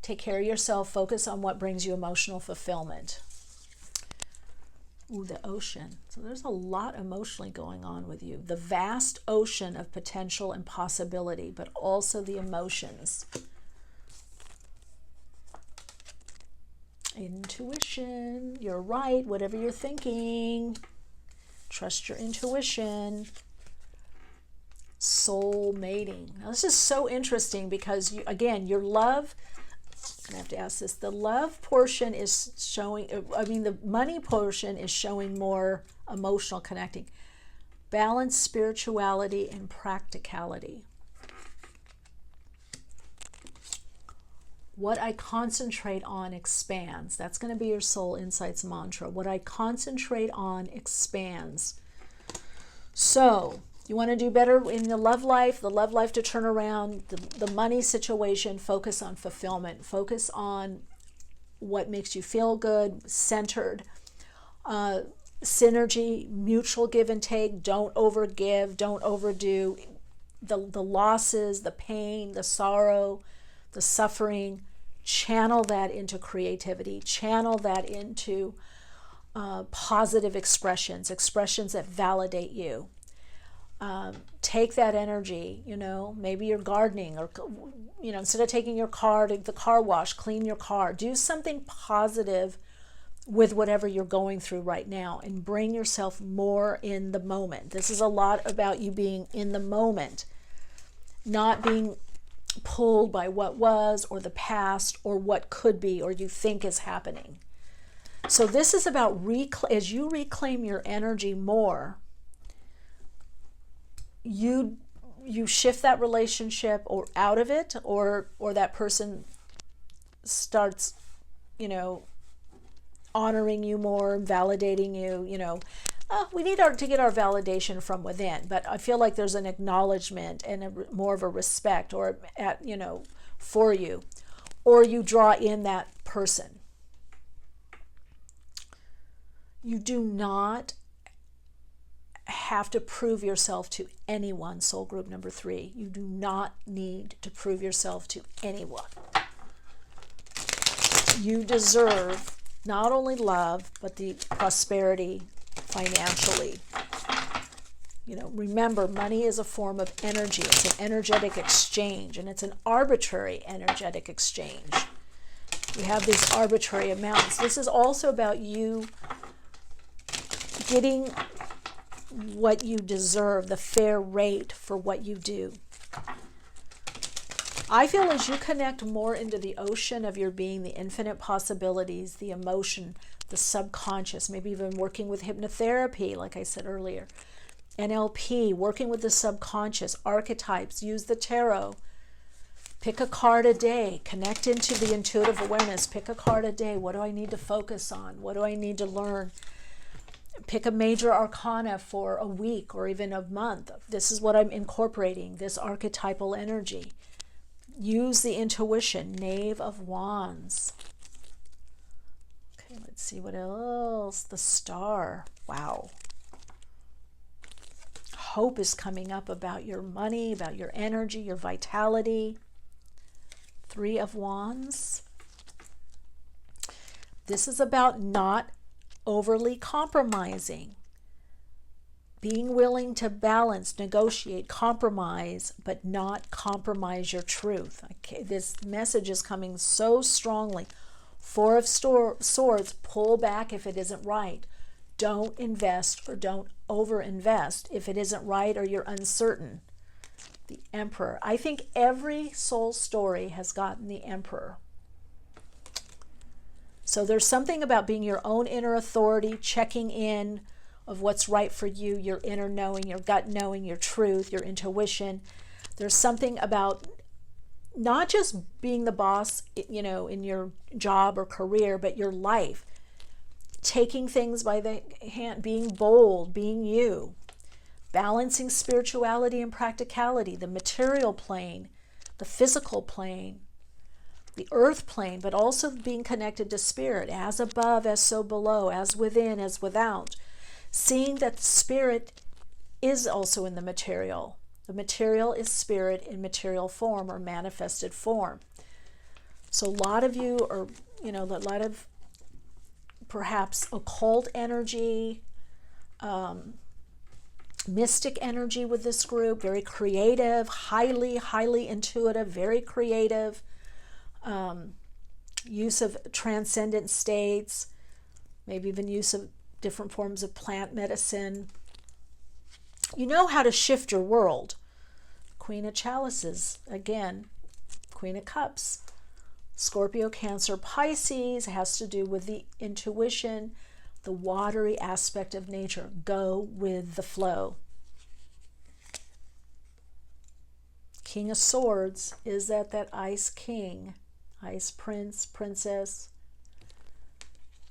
Take care of yourself. Focus on what brings you emotional fulfillment. Ooh, the ocean. So there's a lot emotionally going on with you. The vast ocean of potential and possibility, but also the emotions. Intuition. You're right. Whatever you're thinking, trust your intuition. Soul mating. Now, this is so interesting because, again, your love, I have to ask this, the love portion is showing, the money portion is showing more emotional connecting. Balance, spirituality, and practicality. What I concentrate on expands. That's going to be your soul insights mantra. What I concentrate on expands. So, you want to do better in the love life to turn around, the money situation, focus on fulfillment. Focus on what makes you feel good, centered. Synergy, mutual give and take. Don't overgive, don't overdo. The losses, the pain, the sorrow, the suffering, channel that into creativity. Channel that into positive expressions that validate you. Take that energy, maybe you're gardening, or, instead of taking your car to the car wash, clean your car. Do something positive with whatever you're going through right now and bring yourself more in the moment. This is a lot about you being in the moment, not being pulled by what was or the past or what could be or you think is happening. So this is about as you reclaim your energy more, you shift that relationship or out of it, or that person starts, honoring you more, validating you. We need to get our validation from within, but I feel like there's an acknowledgement and more of a respect, or for you, or you draw in that person. You do not have to prove yourself to anyone, soul group number 3. You do not need to prove yourself to anyone. You deserve not only love, but the prosperity financially. Remember, money is a form of energy. It's an energetic exchange, and it's an arbitrary energetic exchange. We have these arbitrary amounts. This is also about you getting what you deserve, the fair rate for what you do. I feel as you connect more into the ocean of your being, the infinite possibilities, the emotion, the subconscious, maybe even working with hypnotherapy, like I said earlier, NLP, working with the subconscious, archetypes, use the tarot. Pick a card a day, connect into the intuitive awareness, pick a card a day. What do I need to focus on? What do I need to learn? Pick a major arcana for a week or even a month. This is what I'm incorporating, this archetypal energy. Use the intuition, Knave of Wands. Okay, let's see what else. The Star. Wow. Hope is coming up about your money, about your energy, your vitality. 3 of Wands. This is about not overly compromising, being willing to balance, negotiate, compromise, but not compromise your truth. Okay, this message is coming so strongly. 4 of Swords, pull back if it isn't right. Don't invest or don't overinvest if it isn't right or you're uncertain. The Emperor. I think every soul story has gotten the Emperor. So there's something about being your own inner authority, checking in of what's right for you, your inner knowing, your gut knowing, your truth, your intuition. There's something about not just being the boss, in your job or career, but your life. Taking things by the hand, being bold, being you. Balancing spirituality and practicality, the material plane, the physical plane, the earth plane, but also being connected to spirit, as above, as so below, as within, as without. Seeing that spirit is also in the material. The material is spirit in material form or manifested form. So a lot of you are, a lot of perhaps occult energy, mystic energy with this group, very creative, highly intuitive, very creative, use of transcendent states, maybe even use of different forms of plant medicine. You know how to shift your world. Queen of Chalices, again, Queen of Cups, Scorpio, Cancer, Pisces has to do with the intuition, the watery aspect of nature. Go with the flow. King of Swords, is that ice king, ice prince, princess.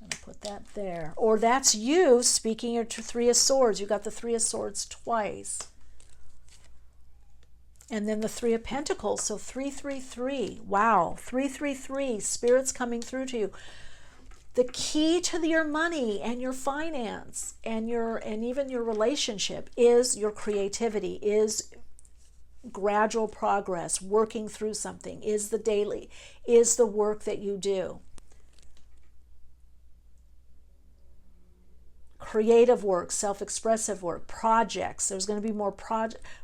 I'm going to put that there. Or that's you speaking your Three of Swords. You got the Three of Swords twice. And then the Three of Pentacles, so 333. Wow, 333, spirits coming through to you. The key to your money and your finance and even your relationship is your creativity, is gradual progress, working through something, is the daily, is the work that you do. Creative work, self-expressive work, projects. There's going to be more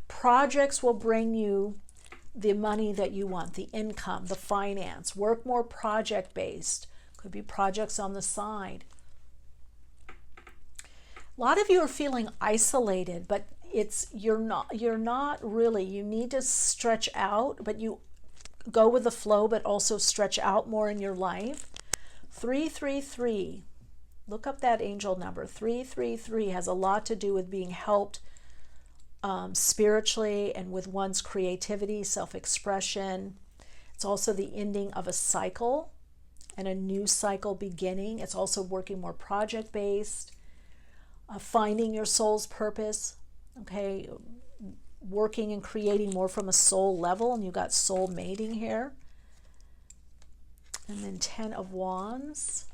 projects will bring you the money that you want, the income, the finance. Work more project-based. Could be projects on the side. A lot of you are feeling isolated, but you're not really. You need to stretch out, but you go with the flow, but also stretch out more in your life. 333. Look up that angel number. 333 has a lot to do with being helped spiritually and with one's creativity, self-expression. It's also the ending of a cycle and a new cycle beginning. It's also working more project-based, finding your soul's purpose, okay, working and creating more from a soul level, and you got soul mating here. And then 10 of Wands.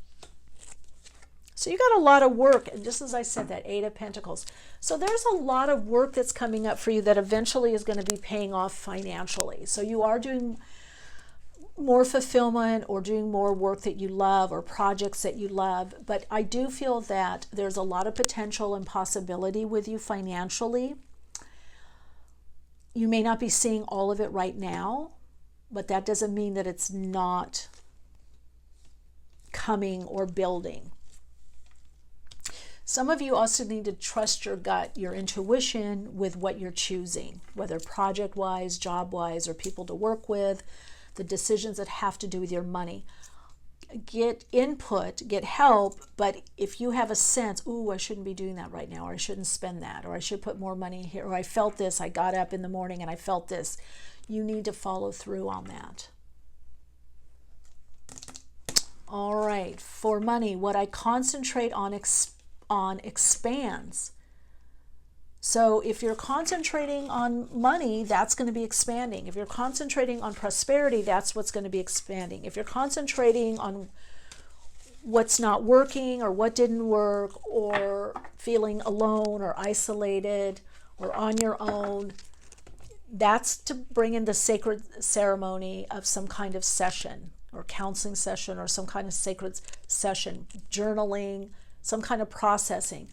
So you got a lot of work, and just as I said, that 8 of Pentacles. So there's a lot of work that's coming up for you that eventually is going to be paying off financially. So you are doing more fulfillment or doing more work that you love or projects that you love. But I do feel that there's a lot of potential and possibility with you financially. You may not be seeing all of it right now, but that doesn't mean that it's not coming or building. Some of you also need to trust your gut, your intuition with what you're choosing, whether project-wise, job-wise, or people to work with, the decisions that have to do with your money. Get input, get help, but if you have a sense, ooh, I shouldn't be doing that right now, or I shouldn't spend that, or I should put more money here, or I felt this, I got up in the morning and I felt this, you need to follow through on that. All right, for money, what I concentrate on expands. So if you're concentrating on money, that's going to be expanding. If you're concentrating on prosperity, that's what's going to be expanding. If you're concentrating on what's not working or what didn't work, or feeling alone or isolated or on your own, that's to bring in the sacred ceremony of some kind of session or counseling session or some kind of sacred session, journaling, some kind of processing,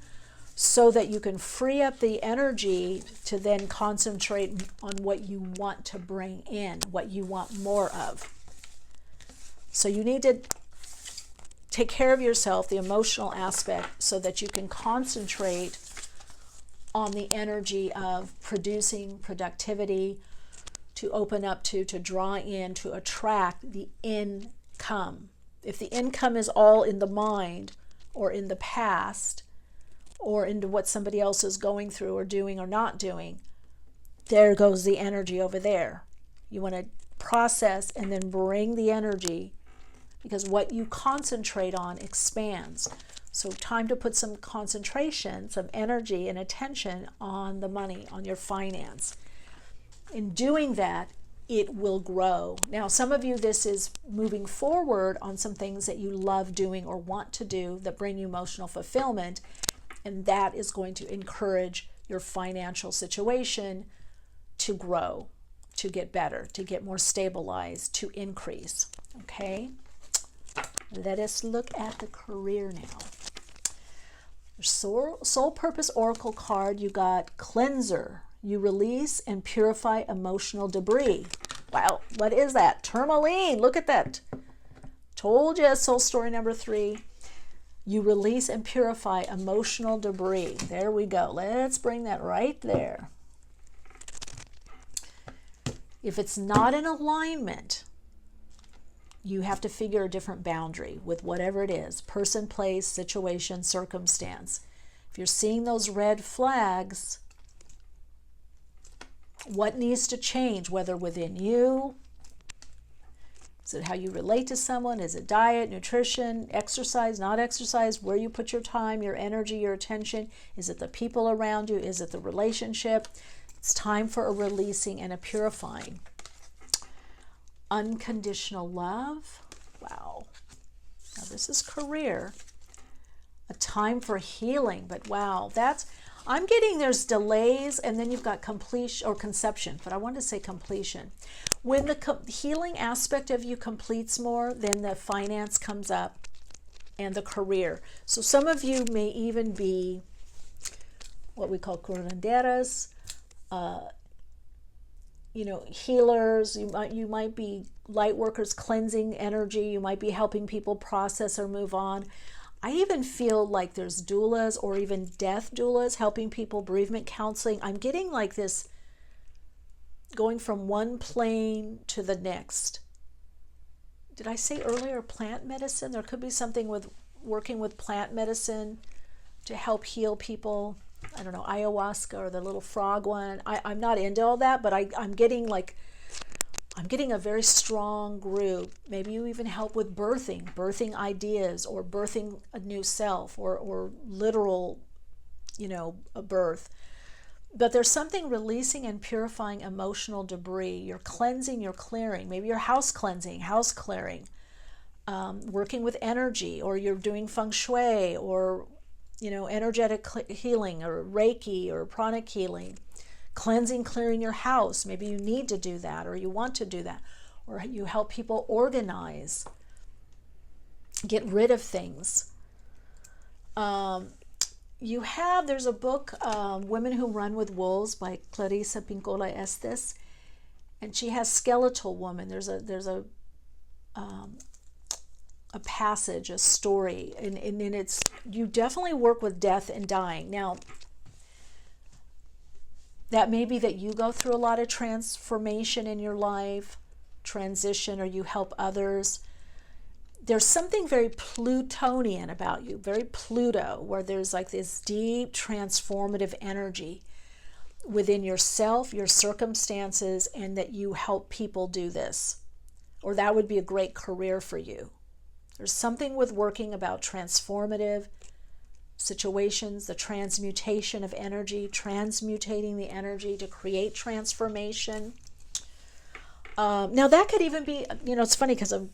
so that you can free up the energy to then concentrate on what you want to bring in, what you want more of. So you need to take care of yourself, the emotional aspect, so that you can concentrate on the energy of producing productivity, to open up to draw in, to attract the income. If the income is all in the mind or in the past, or into what somebody else is going through or doing or not doing, there goes the energy over there. You want to process and then bring the energy, because what you concentrate on expands. So time to put some concentration, some energy and attention on the money, on your finance. In doing that, it will grow. Now, some of you, this is moving forward on some things that you love doing or want to do that bring you emotional fulfillment, and that is going to encourage your financial situation to grow, to get better, to get more stabilized, to increase. Okay, let us look at the career now. Soul Purpose Oracle card, you got Cleanser. You release and purify emotional debris. Wow, what is that? Tourmaline, look at that. Told you, soul story number 3. You release and purify emotional debris. There we go. Let's bring that right there. If it's not in alignment, you have to figure a different boundary with whatever it is, person, place, situation, circumstance. If you're seeing those red flags, what needs to change, whether within you? Is it how you relate to someone? Is it diet, nutrition, exercise, not exercise, where you put your time, your energy, your attention? Is it the people around you? Is it the relationship? It's time for a releasing and a purifying. Unconditional love. Wow. Now this is career. A time for healing. But wow, I'm getting there's delays, and then you've got completion or conception, but I wanted to say completion. When the healing aspect of you completes more, then the finance comes up and the career. So some of you may even be what we call curanderas, healers. You might be light workers, cleansing energy. You might be helping people process or move on. I even feel like there's doulas or even death doulas helping people, bereavement counseling. I'm getting like this going from one plane to the next. Did I say earlier plant medicine? There could be something with working with plant medicine to help heal people. I don't know, ayahuasca or the little frog one. I'm not into all that, but I'm getting a very strong group. Maybe you even help with birthing ideas, or birthing a new self, or literal, a birth. But there's something releasing and purifying emotional debris. You're cleansing, you're clearing. Maybe you're house cleansing, house clearing, working with energy, or you're doing feng shui, or energetic healing, or Reiki, or pranic healing. Cleansing, clearing your house. Maybe you need to do that, or you want to do that, or you help people organize, get rid of things. There's a book, Women Who Run with Wolves by Clarissa Pinkola Estes, and she has Skeletal Woman. There's a passage, a story, and it's, you definitely work with death and dying. Now, that may be that you go through a lot of transformation in your life, transition, or you help others. There's something very Plutonian about you, very Pluto, where there's like this deep transformative energy within yourself, your circumstances, and that you help people do this. Or that would be a great career for you. There's something with working about transformative situations, the transmutation of energy, transmutating the energy to create transformation. Now that could even be, it's funny because I'm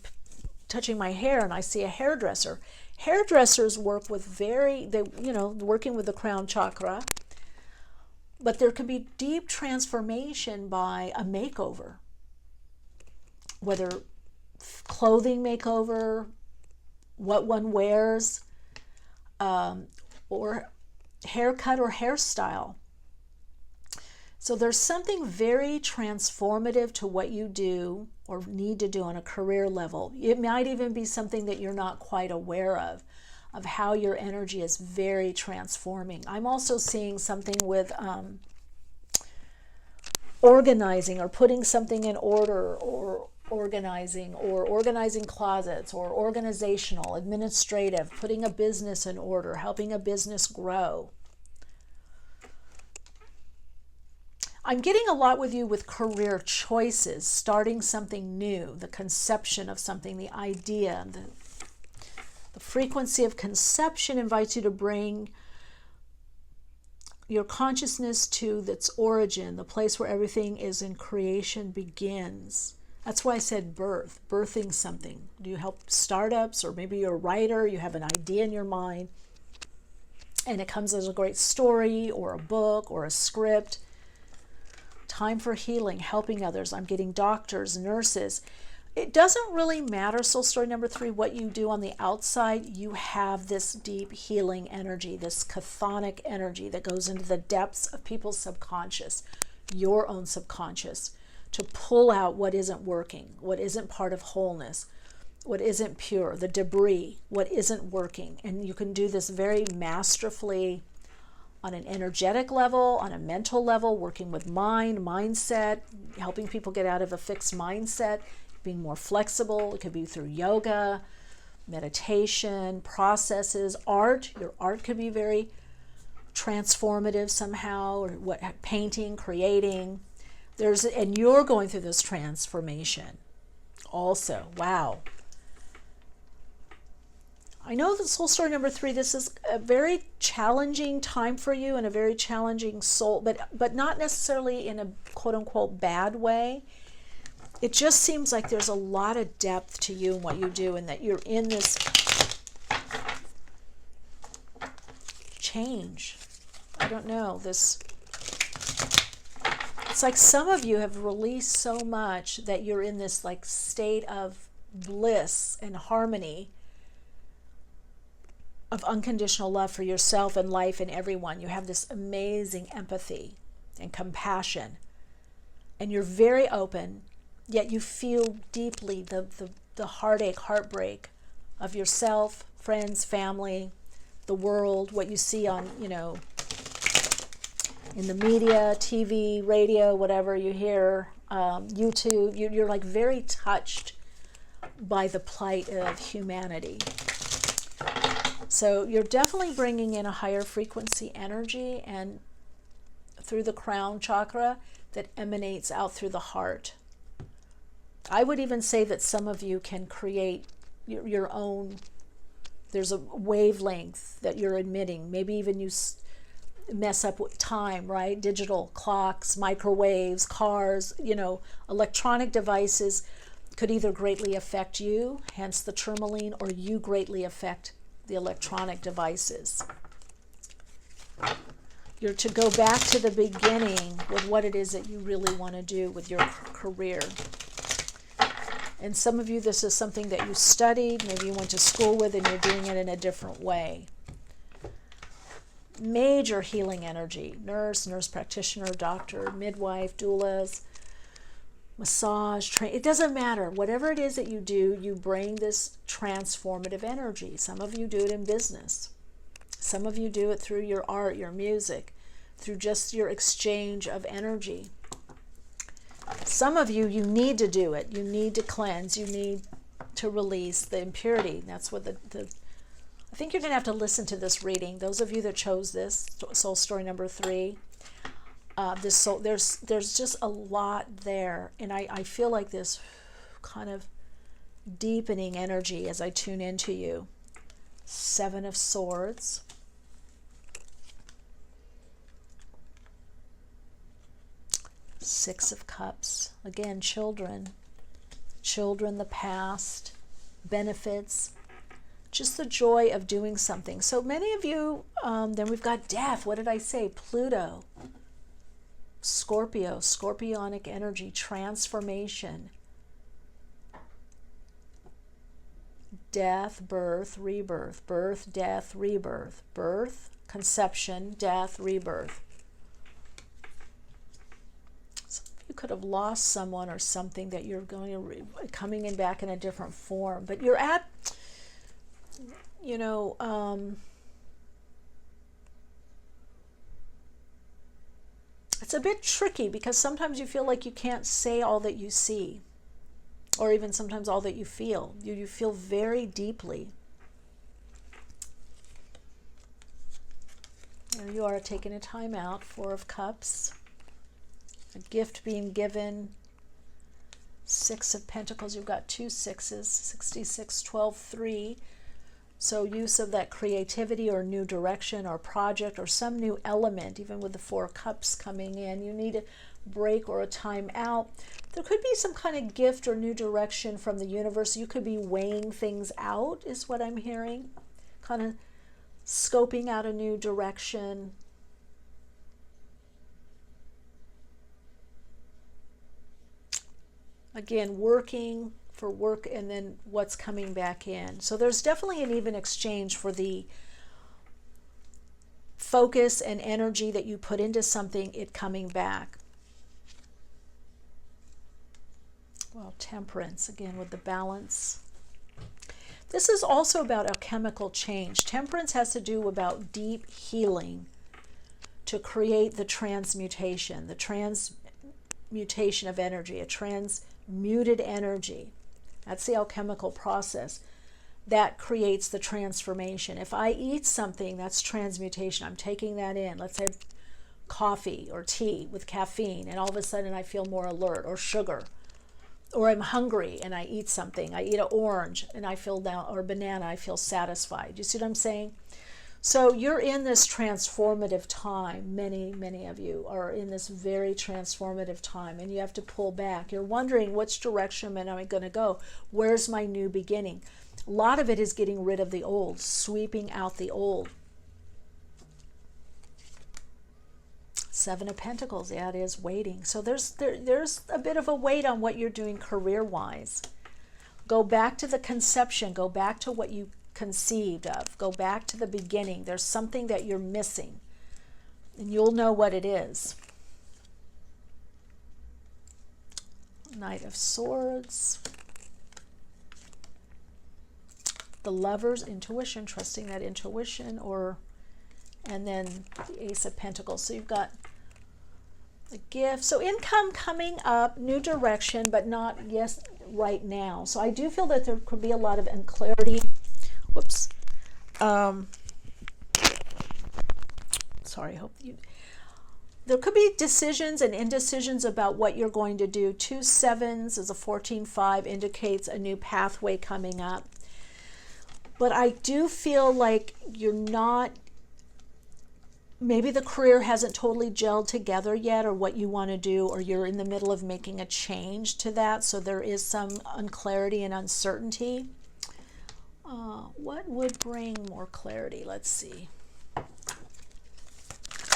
touching my hair and I see a hairdresser. Hairdressers work with working with the crown chakra, but there can be deep transformation by a makeover, whether clothing makeover, what one wears, or haircut or hairstyle. So there's something very transformative to what you do or need to do on a career level. It might even be something that you're not quite aware of how your energy is very transforming. I'm also seeing something with organizing, or putting something in order, or organizing closets, or organizational, administrative, putting a business in order, helping a business grow. I'm getting a lot with you with career choices, starting something new, the conception of something, the idea. The frequency of conception invites you to bring your consciousness to its origin, the place where everything is in creation begins. That's why I said birthing something. Do you help startups, or maybe you're a writer, you have an idea in your mind, and it comes as a great story, or a book, or a script. Time for healing, helping others. I'm getting doctors, nurses. it doesn't really matter, soul story number 3, what you do on the outside. You have this deep healing energy, this chthonic energy that goes into the depths of people's subconscious, your own subconscious, to pull out what isn't working, what isn't part of wholeness, what isn't pure, the debris, what isn't working. And you can do this very masterfully on an energetic level, on a mental level, working with mindset, helping people get out of a fixed mindset, being more flexible. It could be through yoga, meditation, processes, art. Your art could be very transformative somehow, or what, painting, creating. And you're going through this transformation also. Wow. I know that soul story number 3, this is a very challenging time for you and a very challenging soul, but not necessarily in a quote unquote bad way. It just seems like there's a lot of depth to you and what you do, and that you're in this change. I don't know, it's like some of you have released so much that you're in this like state of bliss and harmony, of unconditional love for yourself and life and everyone. You have this amazing empathy and compassion, and you're very open, yet you feel deeply the heartache, heartbreak of yourself, friends, family, the world, what you see on, in the media, TV, radio, whatever you hear, YouTube. You're like very touched by the plight of humanity. So you're definitely bringing in a higher frequency energy, and through the crown chakra that emanates out through the heart. I would even say that some of you can create your own, there's a wavelength that you're emitting. Maybe even you mess up with time, right? Digital clocks, microwaves, cars, electronic devices could either greatly affect you, hence the tourmaline, or you greatly affect the electronic devices. You're to go back to the beginning with what it is that you really want to do with your career. And some of you, this is something that you studied, maybe you went to school with, and you're doing it in a different way. Major healing energy, nurse practitioner, doctor, midwife, doulas, massage, it doesn't matter. Whatever it is that you do, you bring this transformative energy. Some of you do it in business. Some of you do it through your art, your music, through just your exchange of energy. Some of you, you need to do it. You need to cleanse. You need to release the impurity. That's what I think you're going to have to listen to this reading. Those of you that chose this, soul story number 3, there's just a lot there. And I feel like this kind of deepening energy as I tune into you. 7 of Swords. Six of Cups. Again, children, the past, benefits, just the joy of doing something. So many of you, then we've got death. What did I say? Pluto, Scorpio, scorpionic energy, transformation, death, birth, rebirth, birth, death, rebirth, birth, conception, death, rebirth. You could have lost someone or something that you're going to coming in back in a different form, but you're at, it's a bit tricky because sometimes you feel like you can't say all that you see, or even sometimes all that you feel. You feel very deeply. There you are, taking a time out. 4 of Cups. A gift being given. 6 of Pentacles. You've got 2 sixes. 66, 12, 3. So use of that creativity or new direction or project or some new element, even with the 4 Cups coming in. You need a break or a time out. There could be some kind of gift or new direction from the universe. You could be weighing things out, is what I'm hearing. Kind of scoping out a new direction. Again, working for work and then what's coming back in. So there's definitely an even exchange for the focus and energy that you put into something, it coming back. Well, temperance, again, with the balance. This is also about a chemical change. Temperance has to do about deep healing to create the transmutation of energy, a transmuted energy. That's the alchemical process that creates the transformation. If I eat something, that's transmutation. I'm taking that in. Let's say coffee or tea with caffeine, and all of a sudden I feel more alert, or sugar. Or I'm hungry and I eat something. I eat an orange and I feel down, or banana, I feel satisfied. You see what I'm saying? So you're in this transformative time. Many of you are in this very transformative time, and you have to pull back. You're wondering, which direction am I going to go? Where's my new beginning? A lot of it is getting rid of the old, sweeping out the old. Seven of Pentacles, yeah, it is waiting. So there's a bit of a wait on what you're doing career-wise. Go back to the conception. Go back to what you conceived of. Go back to the beginning. There's something that you're missing, and you'll know what it is. Knight of Swords. The Lover's, intuition, trusting that intuition, and then the Ace of Pentacles. So you've got the gift. So income coming up, new direction, but not right now. So I do feel that there could be a lot of unclarity. Whoops. Sorry, hope you... There could be decisions and indecisions about what you're going to do. 2 sevens as a 14-5 indicates a new pathway coming up. But I do feel like you're not... Maybe the career hasn't totally gelled together yet, or what you want to do, or you're in the middle of making a change to that. So there is some unclarity and uncertainty. What would bring more clarity? Let's see.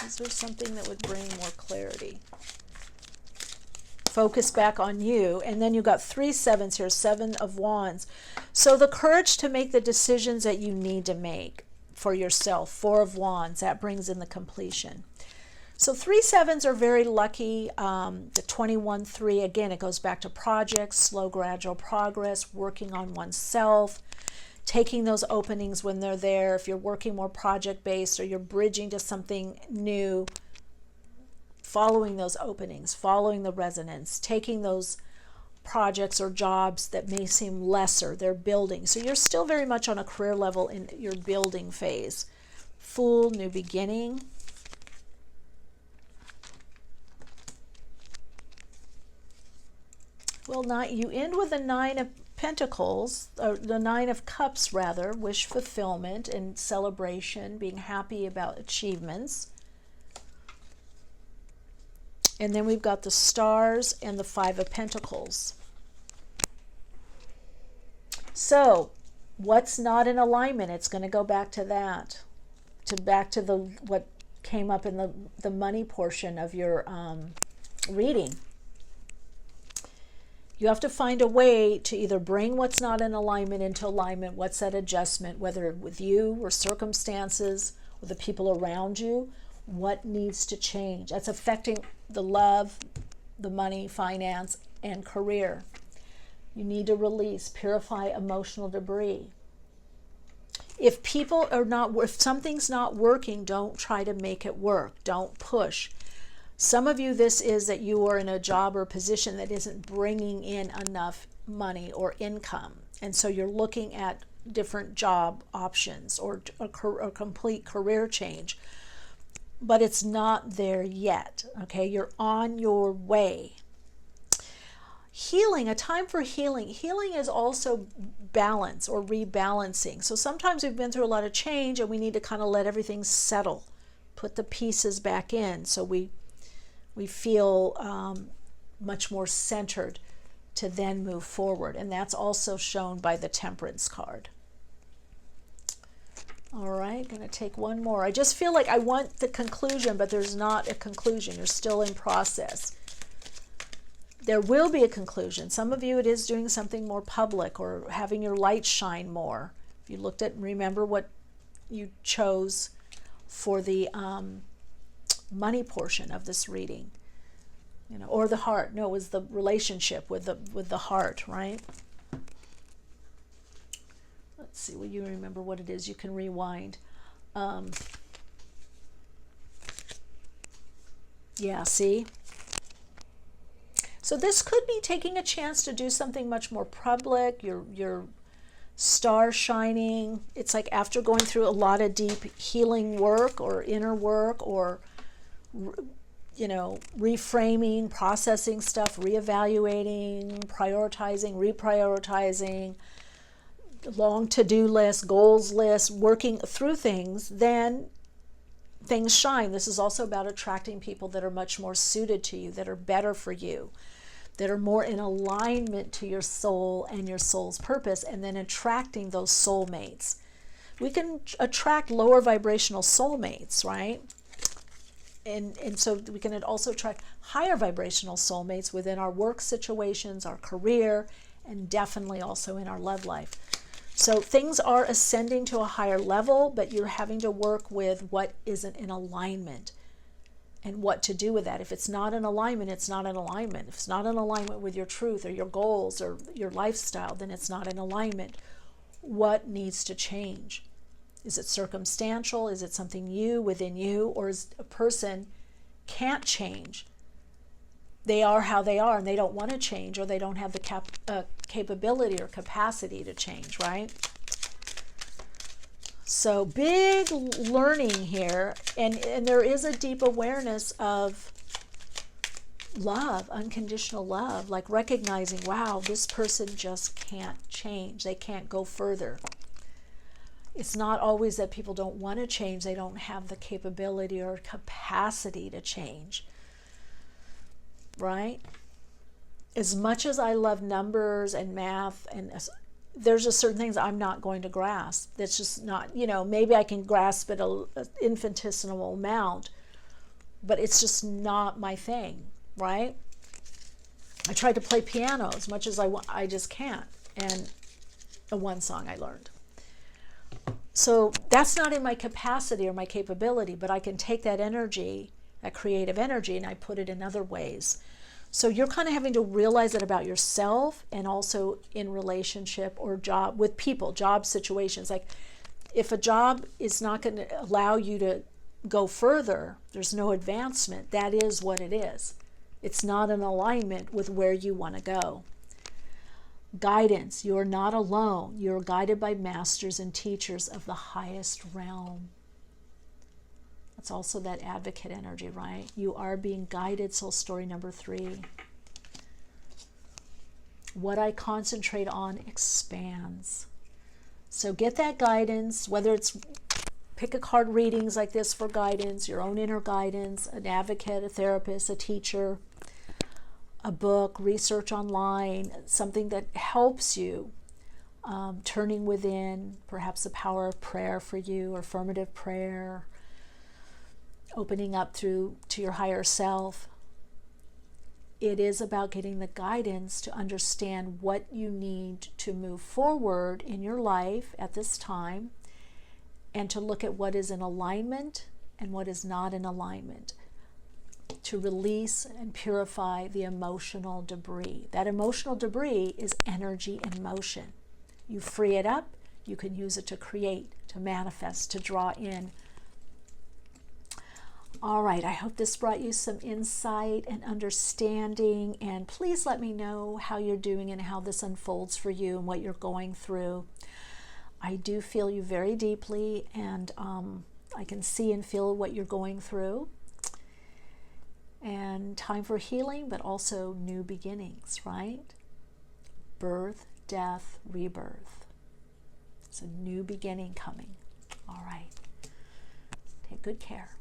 Is there something that would bring more clarity? Focus back on you. And then you've got 3 sevens here, 7 of Wands. So the courage to make the decisions that you need to make for yourself. 4 of Wands, that brings in the completion. So 3 sevens are very lucky. The 21-3, again, it goes back to projects, slow, gradual progress, working on oneself, taking those openings when they're there. If you're working more project-based, or you're bridging to something new, following those openings, following the resonance, taking those projects or jobs that may seem lesser, they're building. So you're still very much on a career level in your building phase. Fool, new beginning. Well, you end with the 9 of Pentacles, or the 9 of Cups rather, wish fulfillment and celebration, being happy about achievements. And then we've got the Stars and the 5 of Pentacles. So what's not in alignment? It's going to go back to that, back to what came up in the money portion of your reading. You have to find a way to either bring what's not in alignment into alignment. What's that adjustment, whether with you or circumstances or the people around you? What needs to change? That's affecting the love, the money, finance, and career. You need to release, purify emotional debris. If something's not working, don't try to make it work. Don't push. Some of you, this is that you are in a job or position that isn't bringing in enough money or income. And so you're looking at different job options or a complete career change. But it's not there yet, okay? You're on your way. Healing, a time for healing. Healing is also balance or rebalancing. So sometimes we've been through a lot of change and we need to kind of let everything settle, put the pieces back in so we feel much more centered to then move forward. And that's also shown by the Temperance card. All right, going to take one more. I just feel like I want the conclusion, but there's not a conclusion. You're still in process. there will be a conclusion. Some of you, it is doing something more public or having your light shine more. If you looked at, remember what you chose for the money portion of this reading, you know, or the heart. No, it was the relationship with the heart, right? Let's see, will you remember what it is? You can rewind. Yeah, see? So this could be taking a chance to do something much more public, your star shining. It's like after going through a lot of deep healing work or inner work, or, you know, reframing, processing stuff, reevaluating, prioritizing, reprioritizing, long to-do list, goals list, working through things, then things shine. This is also about attracting people that are much more suited to you, that are better for you, that are more in alignment to your soul and your soul's purpose, and then attracting those soulmates. We can attract lower vibrational soulmates, right? And so we can also attract higher vibrational soulmates within our work situations, our career, and definitely also in our love life. So things are ascending to a higher level, but you're having to work with what isn't in alignment and what to do with that. If it's not in alignment, it's not in alignment. If it's not in alignment with your truth or your goals or your lifestyle, then it's not in alignment. What needs to change? Is it circumstantial? Is it something within you? Or is a person can't change? They are how they are and they don't want to change, or they don't have the capability or capacity to change, right? So big learning here, and there is a deep awareness of love, unconditional love, like recognizing, wow, this person just can't change. They can't go further. It's not always that people don't want to change. They don't have the capability or capacity to change, right? As much as I love numbers and math, and there's just certain things I'm not going to grasp. That's just not, you know, maybe I can grasp it an infinitesimal amount, but it's just not my thing, right? I tried to play piano as much as I just can't. And the one song I learned. So that's not in my capacity or my capability, but I can take that energy, that creative energy, and I put it in other ways. So you're kind of having to realize it about yourself, and also in relationship or job with people, job situations. Like if a job is not going to allow you to go further, there's no advancement. That is what it is. It's not in alignment with where you want to go. Guidance. You're not alone. You're guided by masters and teachers of the highest realm. That's also that advocate energy, right? You are being guided, soul story number 3. What I concentrate on expands. So get that guidance, whether it's pick a card readings like this for guidance, your own inner guidance, an advocate, a therapist, a teacher, a book, research online, something that helps you, turning within, perhaps the power of prayer for you, or affirmative prayer, opening up to your higher self. It is about getting the guidance to understand what you need to move forward in your life at this time, and to look at what is in alignment and what is not in alignment, to release and purify the emotional debris. That emotional debris is energy in motion. You free it up, you can use it to create, to manifest, to draw in. All right, I hope this brought you some insight and understanding, and please let me know how you're doing and how this unfolds for you and what you're going through. I do feel you very deeply, and I can see and feel what you're going through. And time for healing, but also new beginnings, right? Birth, death, rebirth. It's a new beginning coming. All right. Take good care.